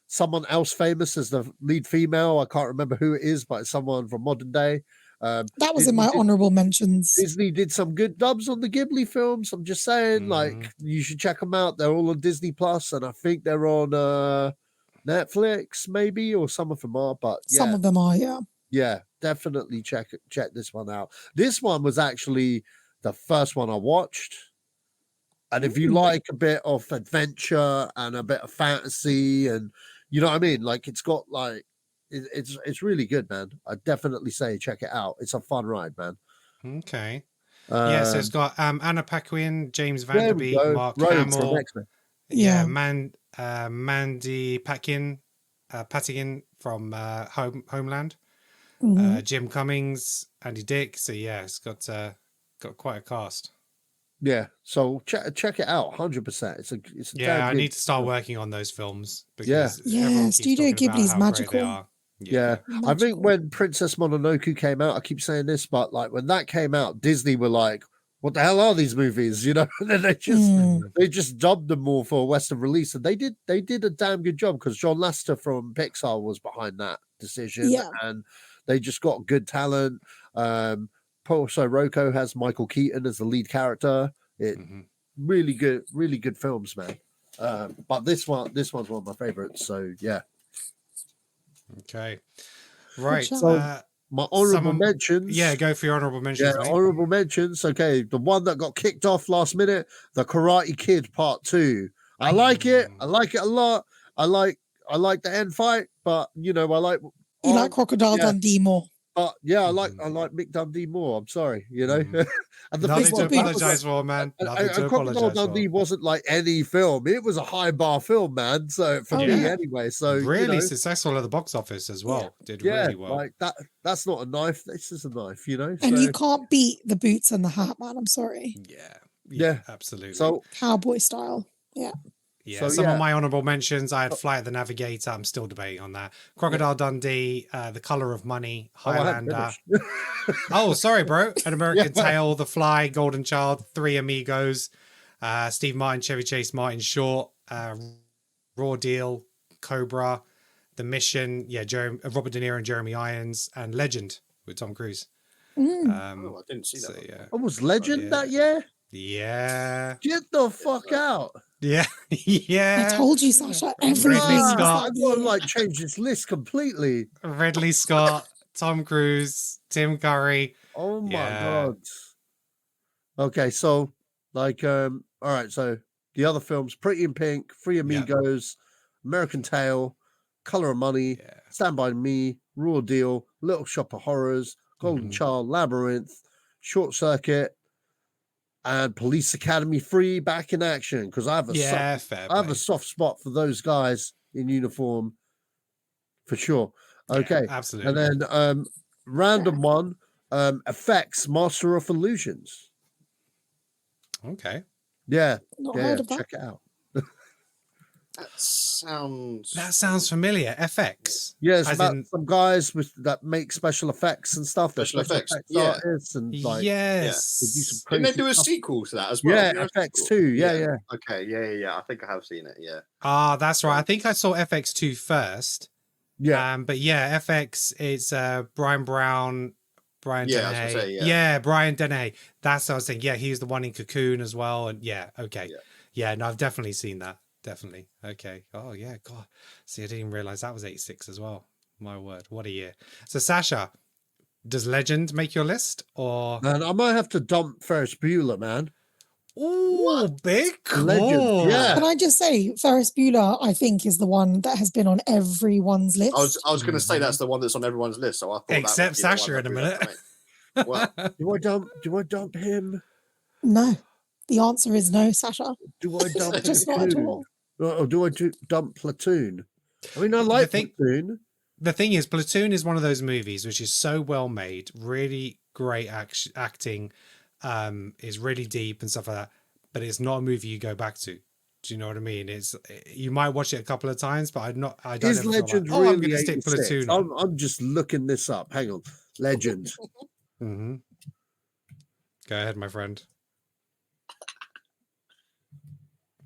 someone else famous as the lead female. I can't remember who it is, but it's someone from modern day. That was Disney in my did- honorable mentions. Disney did some good dubs on the Ghibli films. I'm just saying, like, Mhm. you should check them out. They're all on Disney Plus, and I think they're on Netflix, maybe, or some of them are. But Some yeah, of them are, yeah. yeah, definitely check this one out. This one was actually the first one I watched. And if you Ooh. like a bit of adventure and a bit of fantasy, and you know what I mean, like it's got like it's really good, man. I definitely say check it out. It's a fun ride, man. Okay. Yeah, so it's got Anna Paquin, James Van Der There we Beek, go. Mark Road from Hamill. X-Men. Yeah, Yeah. Mandy Patinkin from Homeland. Mhm. Jim Cummings, Andy Dick. So yeah, it's got quite a cast. Yeah, so check it out, 100%. It's a Yeah, damn I good need to start film. working on those films Yeah. because Yeah, everyone keeps Studio talking about Ghibli's how great magical. they are. Yeah, I think Magical. when Princess Mononoke came out, I keep saying this, but like when that came out, Disney were like, "What the hell are these movies?" You know, and then Mm. they just dubbed them more for a Western release, and they did a damn good job because John Lasseter from Pixar was behind that decision, Yeah. and they just got good talent. Paul Soroko has Michael Keaton as the lead character. It Mhm. really good films, man. But this one's one of my favorites. So yeah. Okay. Right. shout. So my honorable mentions. Yeah, go for your honorable mentions, Yeah, mate. honorable mentions. Okay, the one that got kicked off last minute, The Karate Kid Part 2. I like it. I like it a lot. I like the end fight, but you know, I like You like Crocodile yeah. Dundee more. But yeah, I like Mhm. Mick Dundee more. I'm sorry, you know. Mhm. And the Nothing thing to Mr. Boots. apologize for, man. Nothing to Crocodile apologize Dundee for. wasn't like any film. It was a high bar film, man. So for Oh, me yeah. anyway. So Really you know, successful at the box office as well. Did yeah, really well. like that's not a knife. This is a knife, you know. And So you can't beat the boots and the hat, man. I'm sorry. Yeah. Yeah. Absolutely. so Cowboy style. Yeah. yeah, so, some yeah. of my honorable mentions, I had Flight of the Navigator. I'm still debating on that. Crocodile Dundee, The Color of Money, I hadn't Highlander. finished. Oh, sorry, bro. An American Yeah. Tale, The Fly, Golden Child, Three Amigos, Steve Martin, Chevy Chase, Martin Short, Raw Deal, Cobra, The Mission, yeah, Robert De Niro and Jeremy Irons, and Legend with Tom Cruise. Mm. Oh, I didn't see that. So one. yeah, I was Legend Yeah. that year. yeah, Get the fuck out! yeah, I yeah. told you, Sasha. Ridley Everything was Scott. I that gotta year. like change this list completely. Ridley Scott, Tom Cruise, Tim Curry. Oh my Yeah. god. Okay, so like all right, so the other films, Pretty in Pink, Three Amigos, American Tail, Color of Money, Yeah. Stand By Me, Raw Deal, Little Shop of Horrors, Golden Mhm. Child, Labyrinth, Short Circuit, and Police Academy 3 back in action. Because I have a Yeah, fair I have a play. soft spot for those guys in uniform for sure. Yeah, Okay. absolutely. And then random one, Effects, Master of Illusions. Okay. Yeah, Not yeah, heard of that. check it out. That sounds familiar. FX. Yeah, it's As about in- some guys that make special effects and stuff. They're Special special effects, effects yeah. artists and like Yes. they do some Didn't they crazy do a stuff. sequel to that as well? Yeah, Didn't they do a FX sequel? too. Yeah. Okay, yeah. I think I have seen it. Yeah. Ah, that's right. I think I saw FX2 first. Yeah. But yeah, FX is Brian Brown, Brian Yeah, I was Dennehy. gonna say, yeah. Brian Dennehy. That's what I was thinking. Yeah, he's the one in Cocoon as well. And yeah, okay. Yeah. Yeah, no, I've definitely seen that. Definitely. Okay. Oh yeah, God. See, I didn't even realize that was 86 as well. My word, what a year. So Sasha, does Legend make your list or Man, I might have to dump Ferris Bueller, man. ooh, big call. Legend, yeah. Can I just say, Ferris Bueller, I think, is the one that has been on everyone's list. I was going to say that's the one that's on everyone's list. So I thought Except that would be the Sasha one in a that minute. we'd have to make. Well, Do I dump him? No. The answer is no, Sasha. Do I dump Just not at Platoon? all. Or do I dump Platoon? I mean, I like Platoon. The thing is, Platoon is one of those movies which is so well made, really great acting, is really deep and stuff like that. But it's not a movie you go back to. Do you know what I mean? You might watch it a couple of times, but I don't Is ever Legend feel like, really I'm going to stick 86? Platoon on. I'm just looking this up. Hang on. Legend. Mm-hmm. Go ahead, my friend.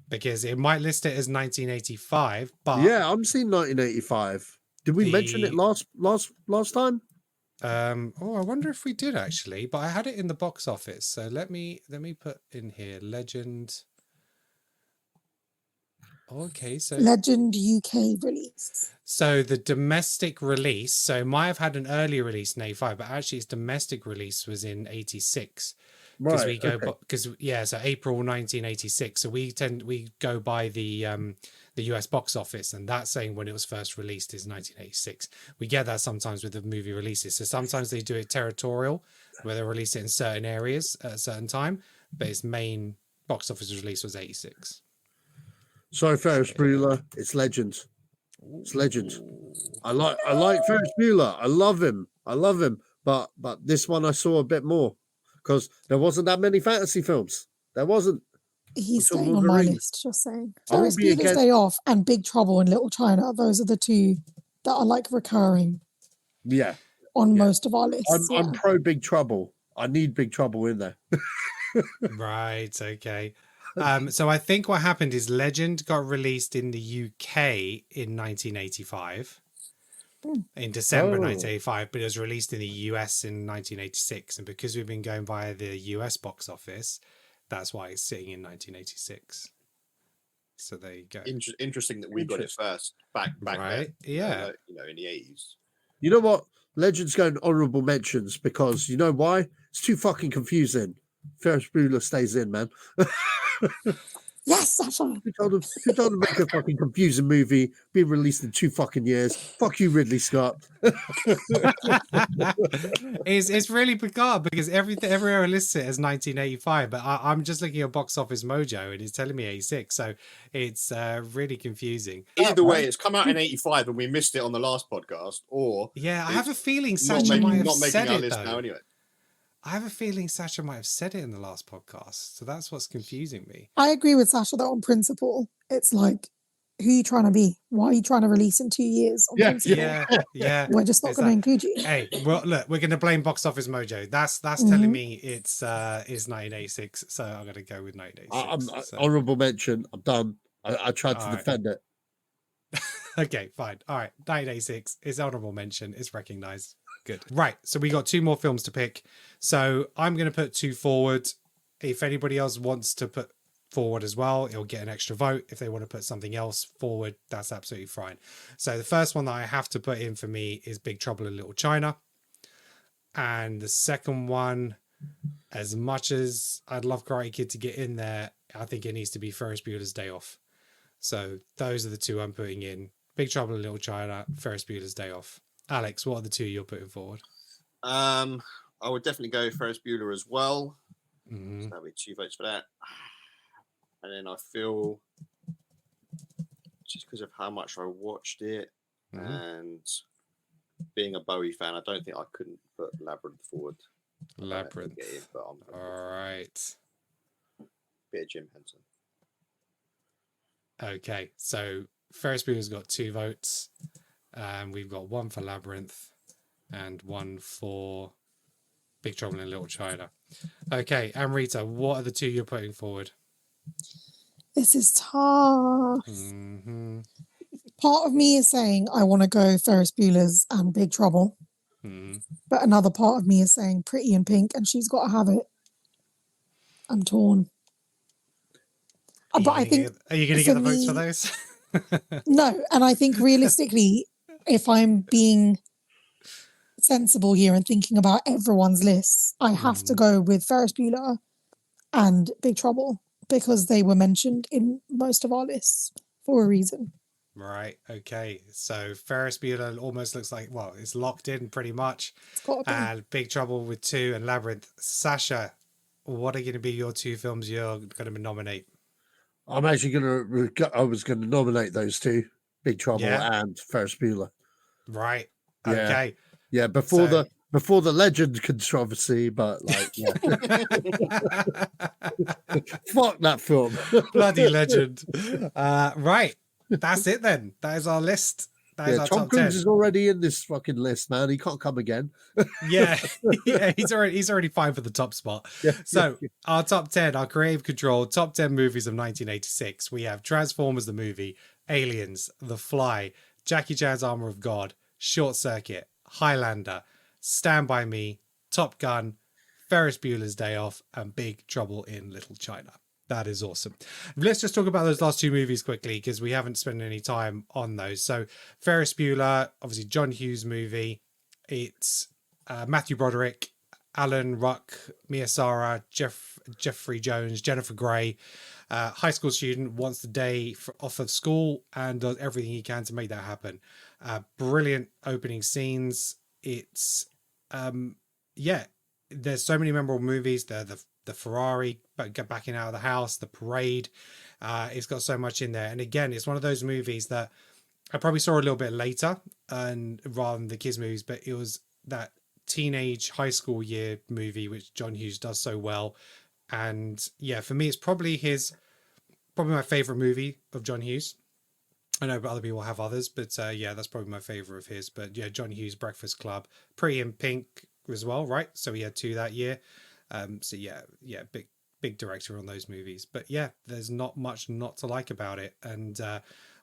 Because it might list it as 1985, but Yeah, I'm seeing 1985. Did we mention it last time? oh, I wonder if we did actually, but I had it in the box office. So let me put in here Legend. Okay, so Legend UK release. so the domestic release, so it might have had an earlier release in 85, but actually its domestic release was in 86. Because we go so April 1986. So we go by the US box office, and that's saying when it was first released is 1986. We get that sometimes with the movie releases. So sometimes they do it territorial, where they release it in certain areas at a certain time, but its main box office release was 86. Sorry, Ferris Bueller. It's Legend. It's Legend. I like Ferris Bueller. I love him. But this one I saw a bit more because there wasn't that many fantasy films. There wasn't. He's Until staying Lord on of the my Rings. list, just saying. I won't Ferris be Bueller's against- Day Off and Big Trouble in Little China. Those are the two that are like recurring Yeah. on most of our lists. I'm pro Big Trouble. I need Big Trouble in there. Right. Okay. So I think what happened is Legend got released in the UK in 1985. In December Oh. 1985, but it was released in the US in 1986. And because we've been going via the US box office, that's why it's sitting in 1986. So there you go. Interesting that we got it first back Right, then. yeah. In the 80s. You know what? Legend's going honorable mentions because you know why? It's too fucking confusing. Ferris Bueller stays in, man. Yes, Sasha. Who told him to make a fucking confusing movie, be released in 2 fucking years? Fuck you, Ridley Scott. It's really bizarre because everywhere lists it as 1985, but I'm just looking at Box Office Mojo and it's telling me 86, so it's really confusing. Either way, it's come out in 85 and we missed it on the last podcast, or Yeah, I have a feeling not Sasha might have not making said our it list though. now anyway. I have a feeling Sasha might have said it in the last podcast, so that's what's confusing me. I agree with Sasha that on principle, it's like, who are you trying to be? Why are you trying to release in 2 years? On principle? Yeah. We're just not It's going to include you. Hey, well, look, we're going to blame Box Office Mojo. That's telling me it's 1986, so I'm going to go with 1986. So- Honorable mention. I'm done. I tried to All right. defend it. Okay, fine. All right, 1986 is honorable mention. It's recognized. Good. Right. So we got 2 more films to pick. So I'm going to put 2 forward. If anybody else wants to put forward as well, it'll get an extra vote. If they want to put something else forward, that's absolutely fine. So the first one that I have to put in for me is Big Trouble in Little China. And the second one, as much as I'd love Karate Kid to get in there, I think it needs to be Ferris Bueller's Day Off. So those are the 2 I'm putting in. Big Trouble in Little China, Ferris Bueller's Day Off. Alex, what are the 2 you're putting forward? I would definitely go Ferris Bueller as well. Mhm. So that'll be 2 votes for that. And then I feel just because of how much I watched it and being a Bowie fan, I don't think I couldn't put Labyrinth forward. Labyrinth. Get in, but I'm All right. bit of Jim Henson. Okay, so Ferris Bueller's got 2 votes. We've got 1 for Labyrinth and 1 for Big Trouble in Little China. Okay, Amrita, what are the 2 you're putting forward? This is tough. Mm-hmm. Part of me is saying I want to go Ferris Bueller's and Big Trouble. Mm-hmm. But another part of me is saying Pretty in Pink and She's Got to Have It. I'm torn. But I think... Are you going to get the votes for those? No, and I think realistically, if I'm being sensible here and thinking about everyone's lists, I have to go with Ferris Bueller and Big Trouble because they were mentioned in most of our lists for a reason. Right, okay. So Ferris Bueller almost looks like, well, it's locked in pretty much. It's got to be. And Big Trouble with 2 and Labyrinth. Sasha, what are going to be your 2 films you're going to nominate? I'm actually I was going to nominate those 2, Big Trouble and Ferris Bueller. Right. Yeah. Okay. Yeah, before the Legend controversy, but like, yeah. Fuck that film. Bloody Legend. Right. That's it then. That is our list. That is our Tom top Cruise 10. is already in this fucking list, man. He can't come again. Yeah, he's already fine for the top spot. So our top 10, our creative control top 10 movies of 1986. We have Transformers the movie, Aliens, The Fly, Jackie Chan's Armor of God, Short Circuit, Highlander, Stand By Me, Top Gun, Ferris Bueller's Day Off, and Big Trouble in Little China. That is awesome. Let's just talk about those last 2 movies quickly because we haven't spent any time on those. So Ferris Bueller, obviously John Hughes movie. It's Matthew Broderick, Alan Ruck, Mia Sara, Jeffrey Jones, Jennifer Grey. High school student wants the day off of school and does everything he can to make that happen. Brilliant opening scenes. It's there's so many memorable movies. The Ferrari backing out of the house, the parade. It's got so much in there. And again, it's one of those movies that I probably saw a little bit later and rather than the kids movies, but it was that teenage high school year movie, which John Hughes does so well. And yeah, for me, it's probably my favorite movie of John Hughes. I know other people have others, but yeah, that's probably my favorite of his. But yeah, John Hughes, Breakfast Club, Pretty in Pink as well, right? So we had 2 that year. So yeah, big director on those movies. But yeah, there's not much not to like about it. And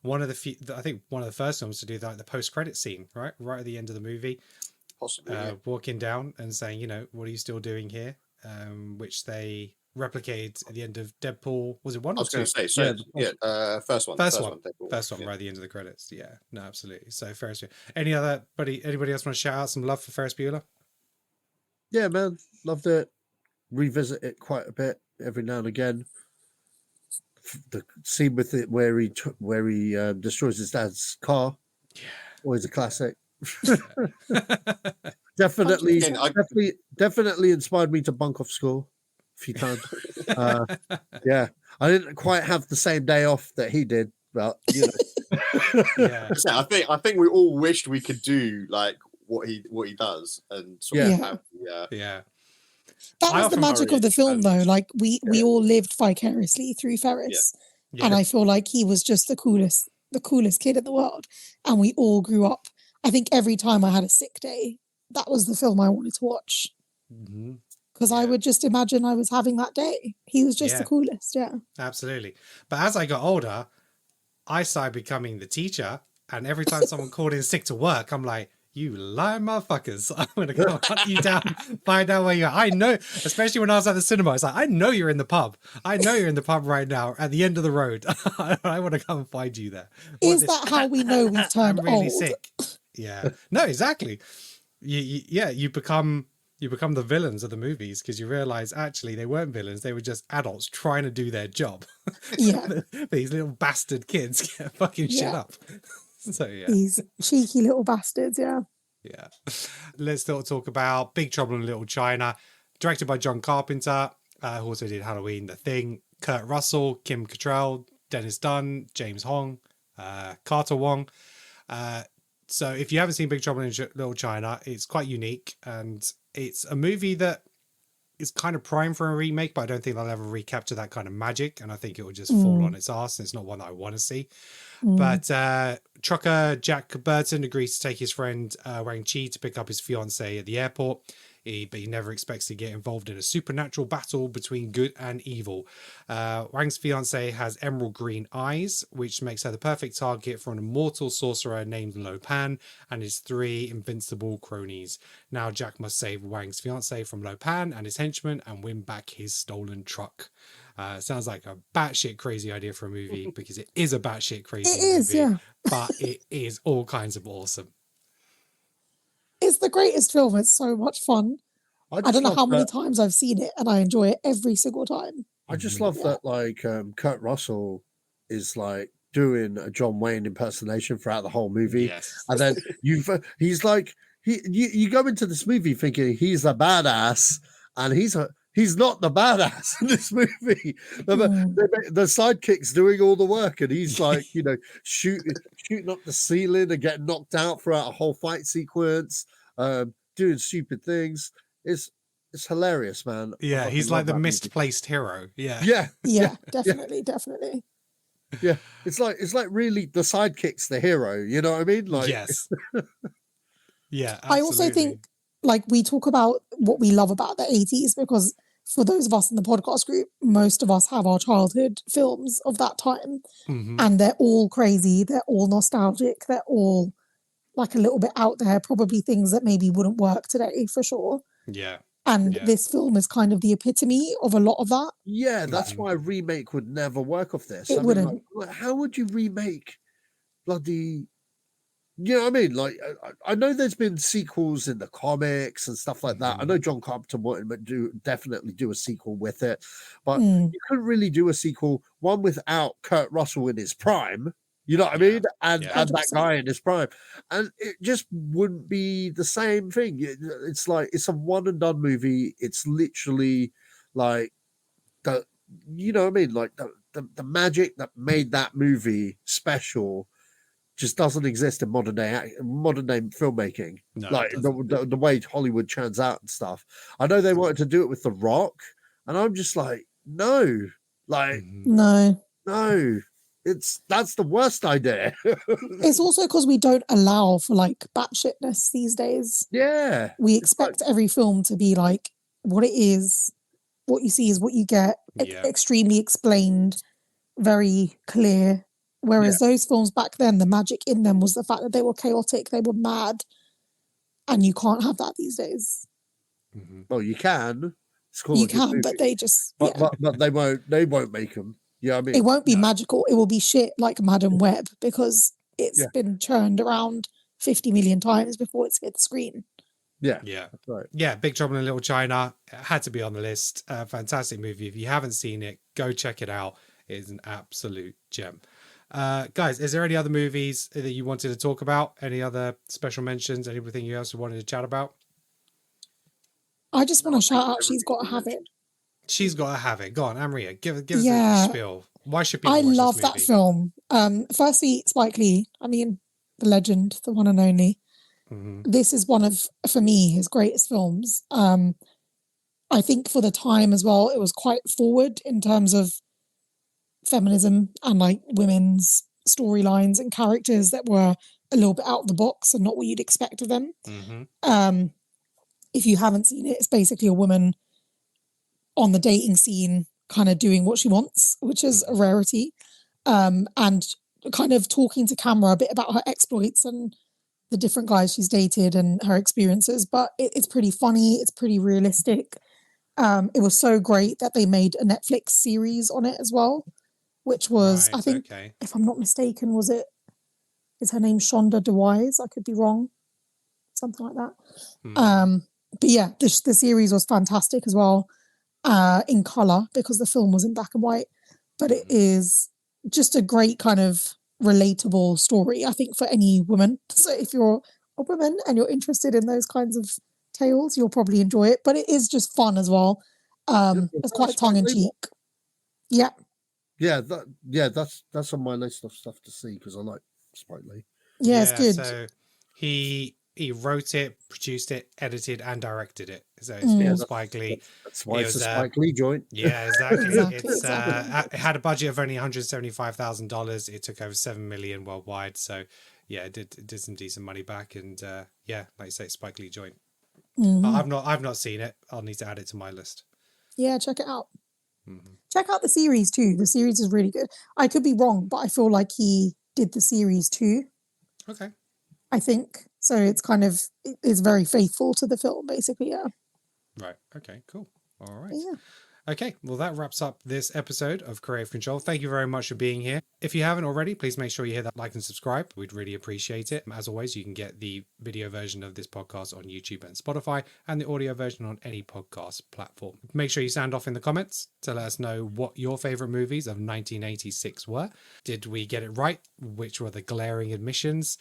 one of the first films to do that, the post-credit scene, right at the end of the movie, possibly walking down and saying, what are you still doing here? Which they replicated at the end of Deadpool. Was it 1 or 2? I was going to say, first one, right at the end of the credits. Yeah, no, absolutely. So Ferris Bueller. Anybody else want to shout out some love for Ferris Bueller? Yeah, man, loved it. Revisit it quite a bit every now and again. The scene with it where he destroys his dad's car, always a classic. definitely inspired me to bunk off school a few times. Yeah, I didn't quite have the same day off that he did, but yeah. I think we all wished we could do like what he does, and That was the magic of the film, though. Like we all lived vicariously through Ferris, and I feel like he was just the coolest kid in the world, and we all grew up. I think every time I had a sick day, that was the film I wanted to watch because I would just imagine I was having that day. He was just the coolest, absolutely. But as I got older, I started becoming the teacher, and every time someone called in sick to work, I'm like, you lying motherfuckers. I'm going to go hunt you down, find out where you are. I know, especially when I was at the cinema, it's like, I know you're in the pub. I know you're in the pub right now at the end of the road. I want to come and find you there. Is that how we know we've turned I'm really old? sick. Yeah. No, exactly. You become the villains of the movies because you realize actually they weren't villains. They were just adults trying to do their job. Yeah. These little bastard kids get fucking shit up. So yeah, these cheeky little bastards. Yeah. Let's talk about Big Trouble in Little China, directed by John Carpenter, who also did Halloween, The Thing. Kurt Russell, Kim Cattrall, Dennis Dunn, James Hong, Carter Wong. So if you haven't seen Big Trouble in Little China, it's quite unique, and it's a movie that is kind of prime for a remake, but I don't think they'll ever recapture that kind of magic, and I think it will just fall on its ass, and it's not one that I want to see. But trucker Jack Burton agrees to take his friend Wang Chi to pick up his fiancée at the airport. But he never expects to get involved in a supernatural battle between good and evil. Wang's fiancée has emerald green eyes, which makes her the perfect target for an immortal sorcerer named Lo Pan and his 3 invincible cronies. Now Jack must save Wang's fiancée from Lo Pan and his henchmen and win back his stolen truck. Sounds like a batshit crazy idea for a movie, because it is a batshit crazy movie. Yeah. But it is all kinds of awesome. It's the greatest film. It's so much fun. I don't know how many times I've seen it, and I enjoy it every single time. I just love that, like, Kurt Russell is like doing a John Wayne impersonation throughout the whole movie. Yes. And then he's like, you go into this movie thinking he's a badass, and he's not the badass in this movie. The sidekick's doing all the work, and he's like, shooting up the ceiling and getting knocked out throughout a whole fight sequence, doing stupid things. It's hilarious, man. Yeah, he's like the misplaced hero. Yeah, definitely. Yeah, it's like really the sidekick's the hero. You know what I mean? Like, yes. Yeah, absolutely. I also think, like, we talk about what we love about the 80s, because for those of us in the podcast group, most of us have our childhood films of that time, and they're all crazy, they're all nostalgic, they're all like a little bit out there, probably things that maybe wouldn't work today for sure. Yeah. And this film is kind of the epitome of a lot of that. Yeah, that's why a remake would never work off this. It wouldn't. Like, how would you remake bloody... You know what I mean? Like, I know there's been sequels in the comics and stuff like that. I know John Carpenter wanted definitely do a sequel with it, but you couldn't really do a sequel, one without Kurt Russell in his prime, you know what I mean? And that guy in his prime. And it just wouldn't be the same thing. It's like, it's a one and done movie. It's literally like, you know what I mean? Like the magic that made that movie special just doesn't exist in modern day filmmaking. No, like the way Hollywood churns out and stuff. I know they wanted to do it with The Rock, and I'm just like, no, like no. That's the worst idea. It's also because we don't allow for like batshitness these days. Yeah, we expect every film to be like what it is. What you see is what you get. Extremely explained, very clear. Whereas those films back then, the magic in them was the fact that they were chaotic, they were mad, and you can't have that these days. Well, you can. You can, but they just but they won't make them. Yeah, I mean, it won't be magical. It will be shit like Madam Web, because it's been churned around 50 million times before it's hit the screen. Yeah, that's right. Yeah, Big Trouble in Little China had to be on the list. Fantastic movie. If you haven't seen it, go check it out. It is an absolute gem. Guys, is there any other movies that you wanted to talk about? Any other special mentions? Anything else you wanted to chat about? I just want to shout out She's Gotta Have It. She's Gotta Have It. Go on, Amria, give us a spiel. Why should people watch love this movie? that film. Firstly, Spike Lee, I mean, the legend, the one and only. This is one of, for me, his greatest films. I think for the time as well, it was quite forward in terms of feminism and like women's storylines and characters that were a little bit out of the box and not what you'd expect of them. If you haven't seen it, it's basically a woman on the dating scene kind of doing what she wants, which is a rarity, and kind of talking to camera a bit about her exploits and the different guys she's dated and her experiences. But it's pretty funny, it's pretty realistic. It was so great that they made a Netflix series on it as well, which was, I think, if I'm not mistaken, is her name Shonda DeWise? I could be wrong. Something like that. But yeah, the series was fantastic as well, in colour, because the film was in black and white. But it is just a great kind of relatable story, I think, for any woman. So if you're a woman and you're interested in those kinds of tales, you'll probably enjoy it. But it is just fun as well. It's quite tongue-in-cheek. Yeah. Yeah, that's on my list of stuff to see, because I like Spike Lee. Yeah, it's good. So he he wrote it, produced it, edited, and directed it. So it's Mm. been Yeah, Spike Lee. That's why It it's a was, Spike Lee joint. Yeah, exactly. Exactly, It's exactly. it had a budget of only $175,000. It took over 7 million worldwide. So yeah, it did some decent money back. And yeah, like you say, Spike Lee joint. Mhm. I've not seen it. I'll need to add it to my list. Yeah, check it out. Mm-hmm. Check out the series too. The series is really good. I could be wrong, but I feel like he did the series too. Okay. I think so. It's kind of it's very faithful to the film, basically. Yeah. Right. Okay. Cool. All right. Yeah. Okay, well, that wraps up this episode of Creative Control. Thank you very much for being here. If you haven't already, please make sure you hit that like and subscribe. We'd really appreciate it. As always, you can get the video version of this podcast on YouTube and Spotify, and the audio version on any podcast platform. Make sure you sound off in the comments to let us know what your favorite movies of 1986 were. Did we get it right? Which were the glaring admissions?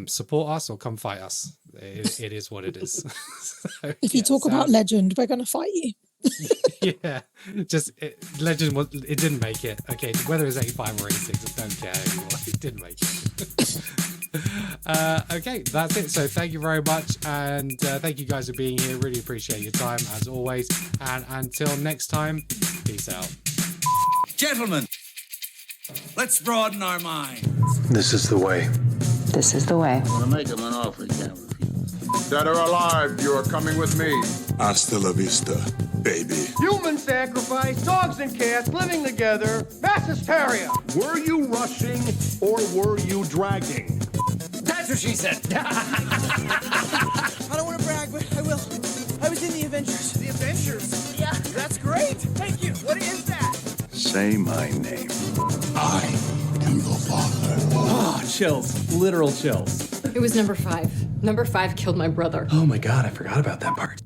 Support us or come fight us. It is what it is. So, If you talk about Legend, we're gonna fight you. yeah, just Legend was it didn't make it. Okay, whether it's 85 or 86, I don't care anymore. It didn't make it. Okay, that's it. So thank you very much, and thank you guys for being here. Really appreciate your time as always. And until next time, peace out. Gentlemen, let's broaden our minds. This is the way. This is the way. I'm gonna make him an offer he can't refuse. Dead or alive, you are coming with me. Hasta la vista, baby. Human sacrifice, dogs and cats living together, mass hysteria. Were you rushing or were you dragging? That's what she said. I don't want to brag, but I will. I was in the Avengers. The Avengers? Yeah, that's great. Thank you. What is that? Say my name. I am the father. Oh, chills. Literal chills. It was number 5. Number 5 killed my brother. Oh my god, I forgot about that part.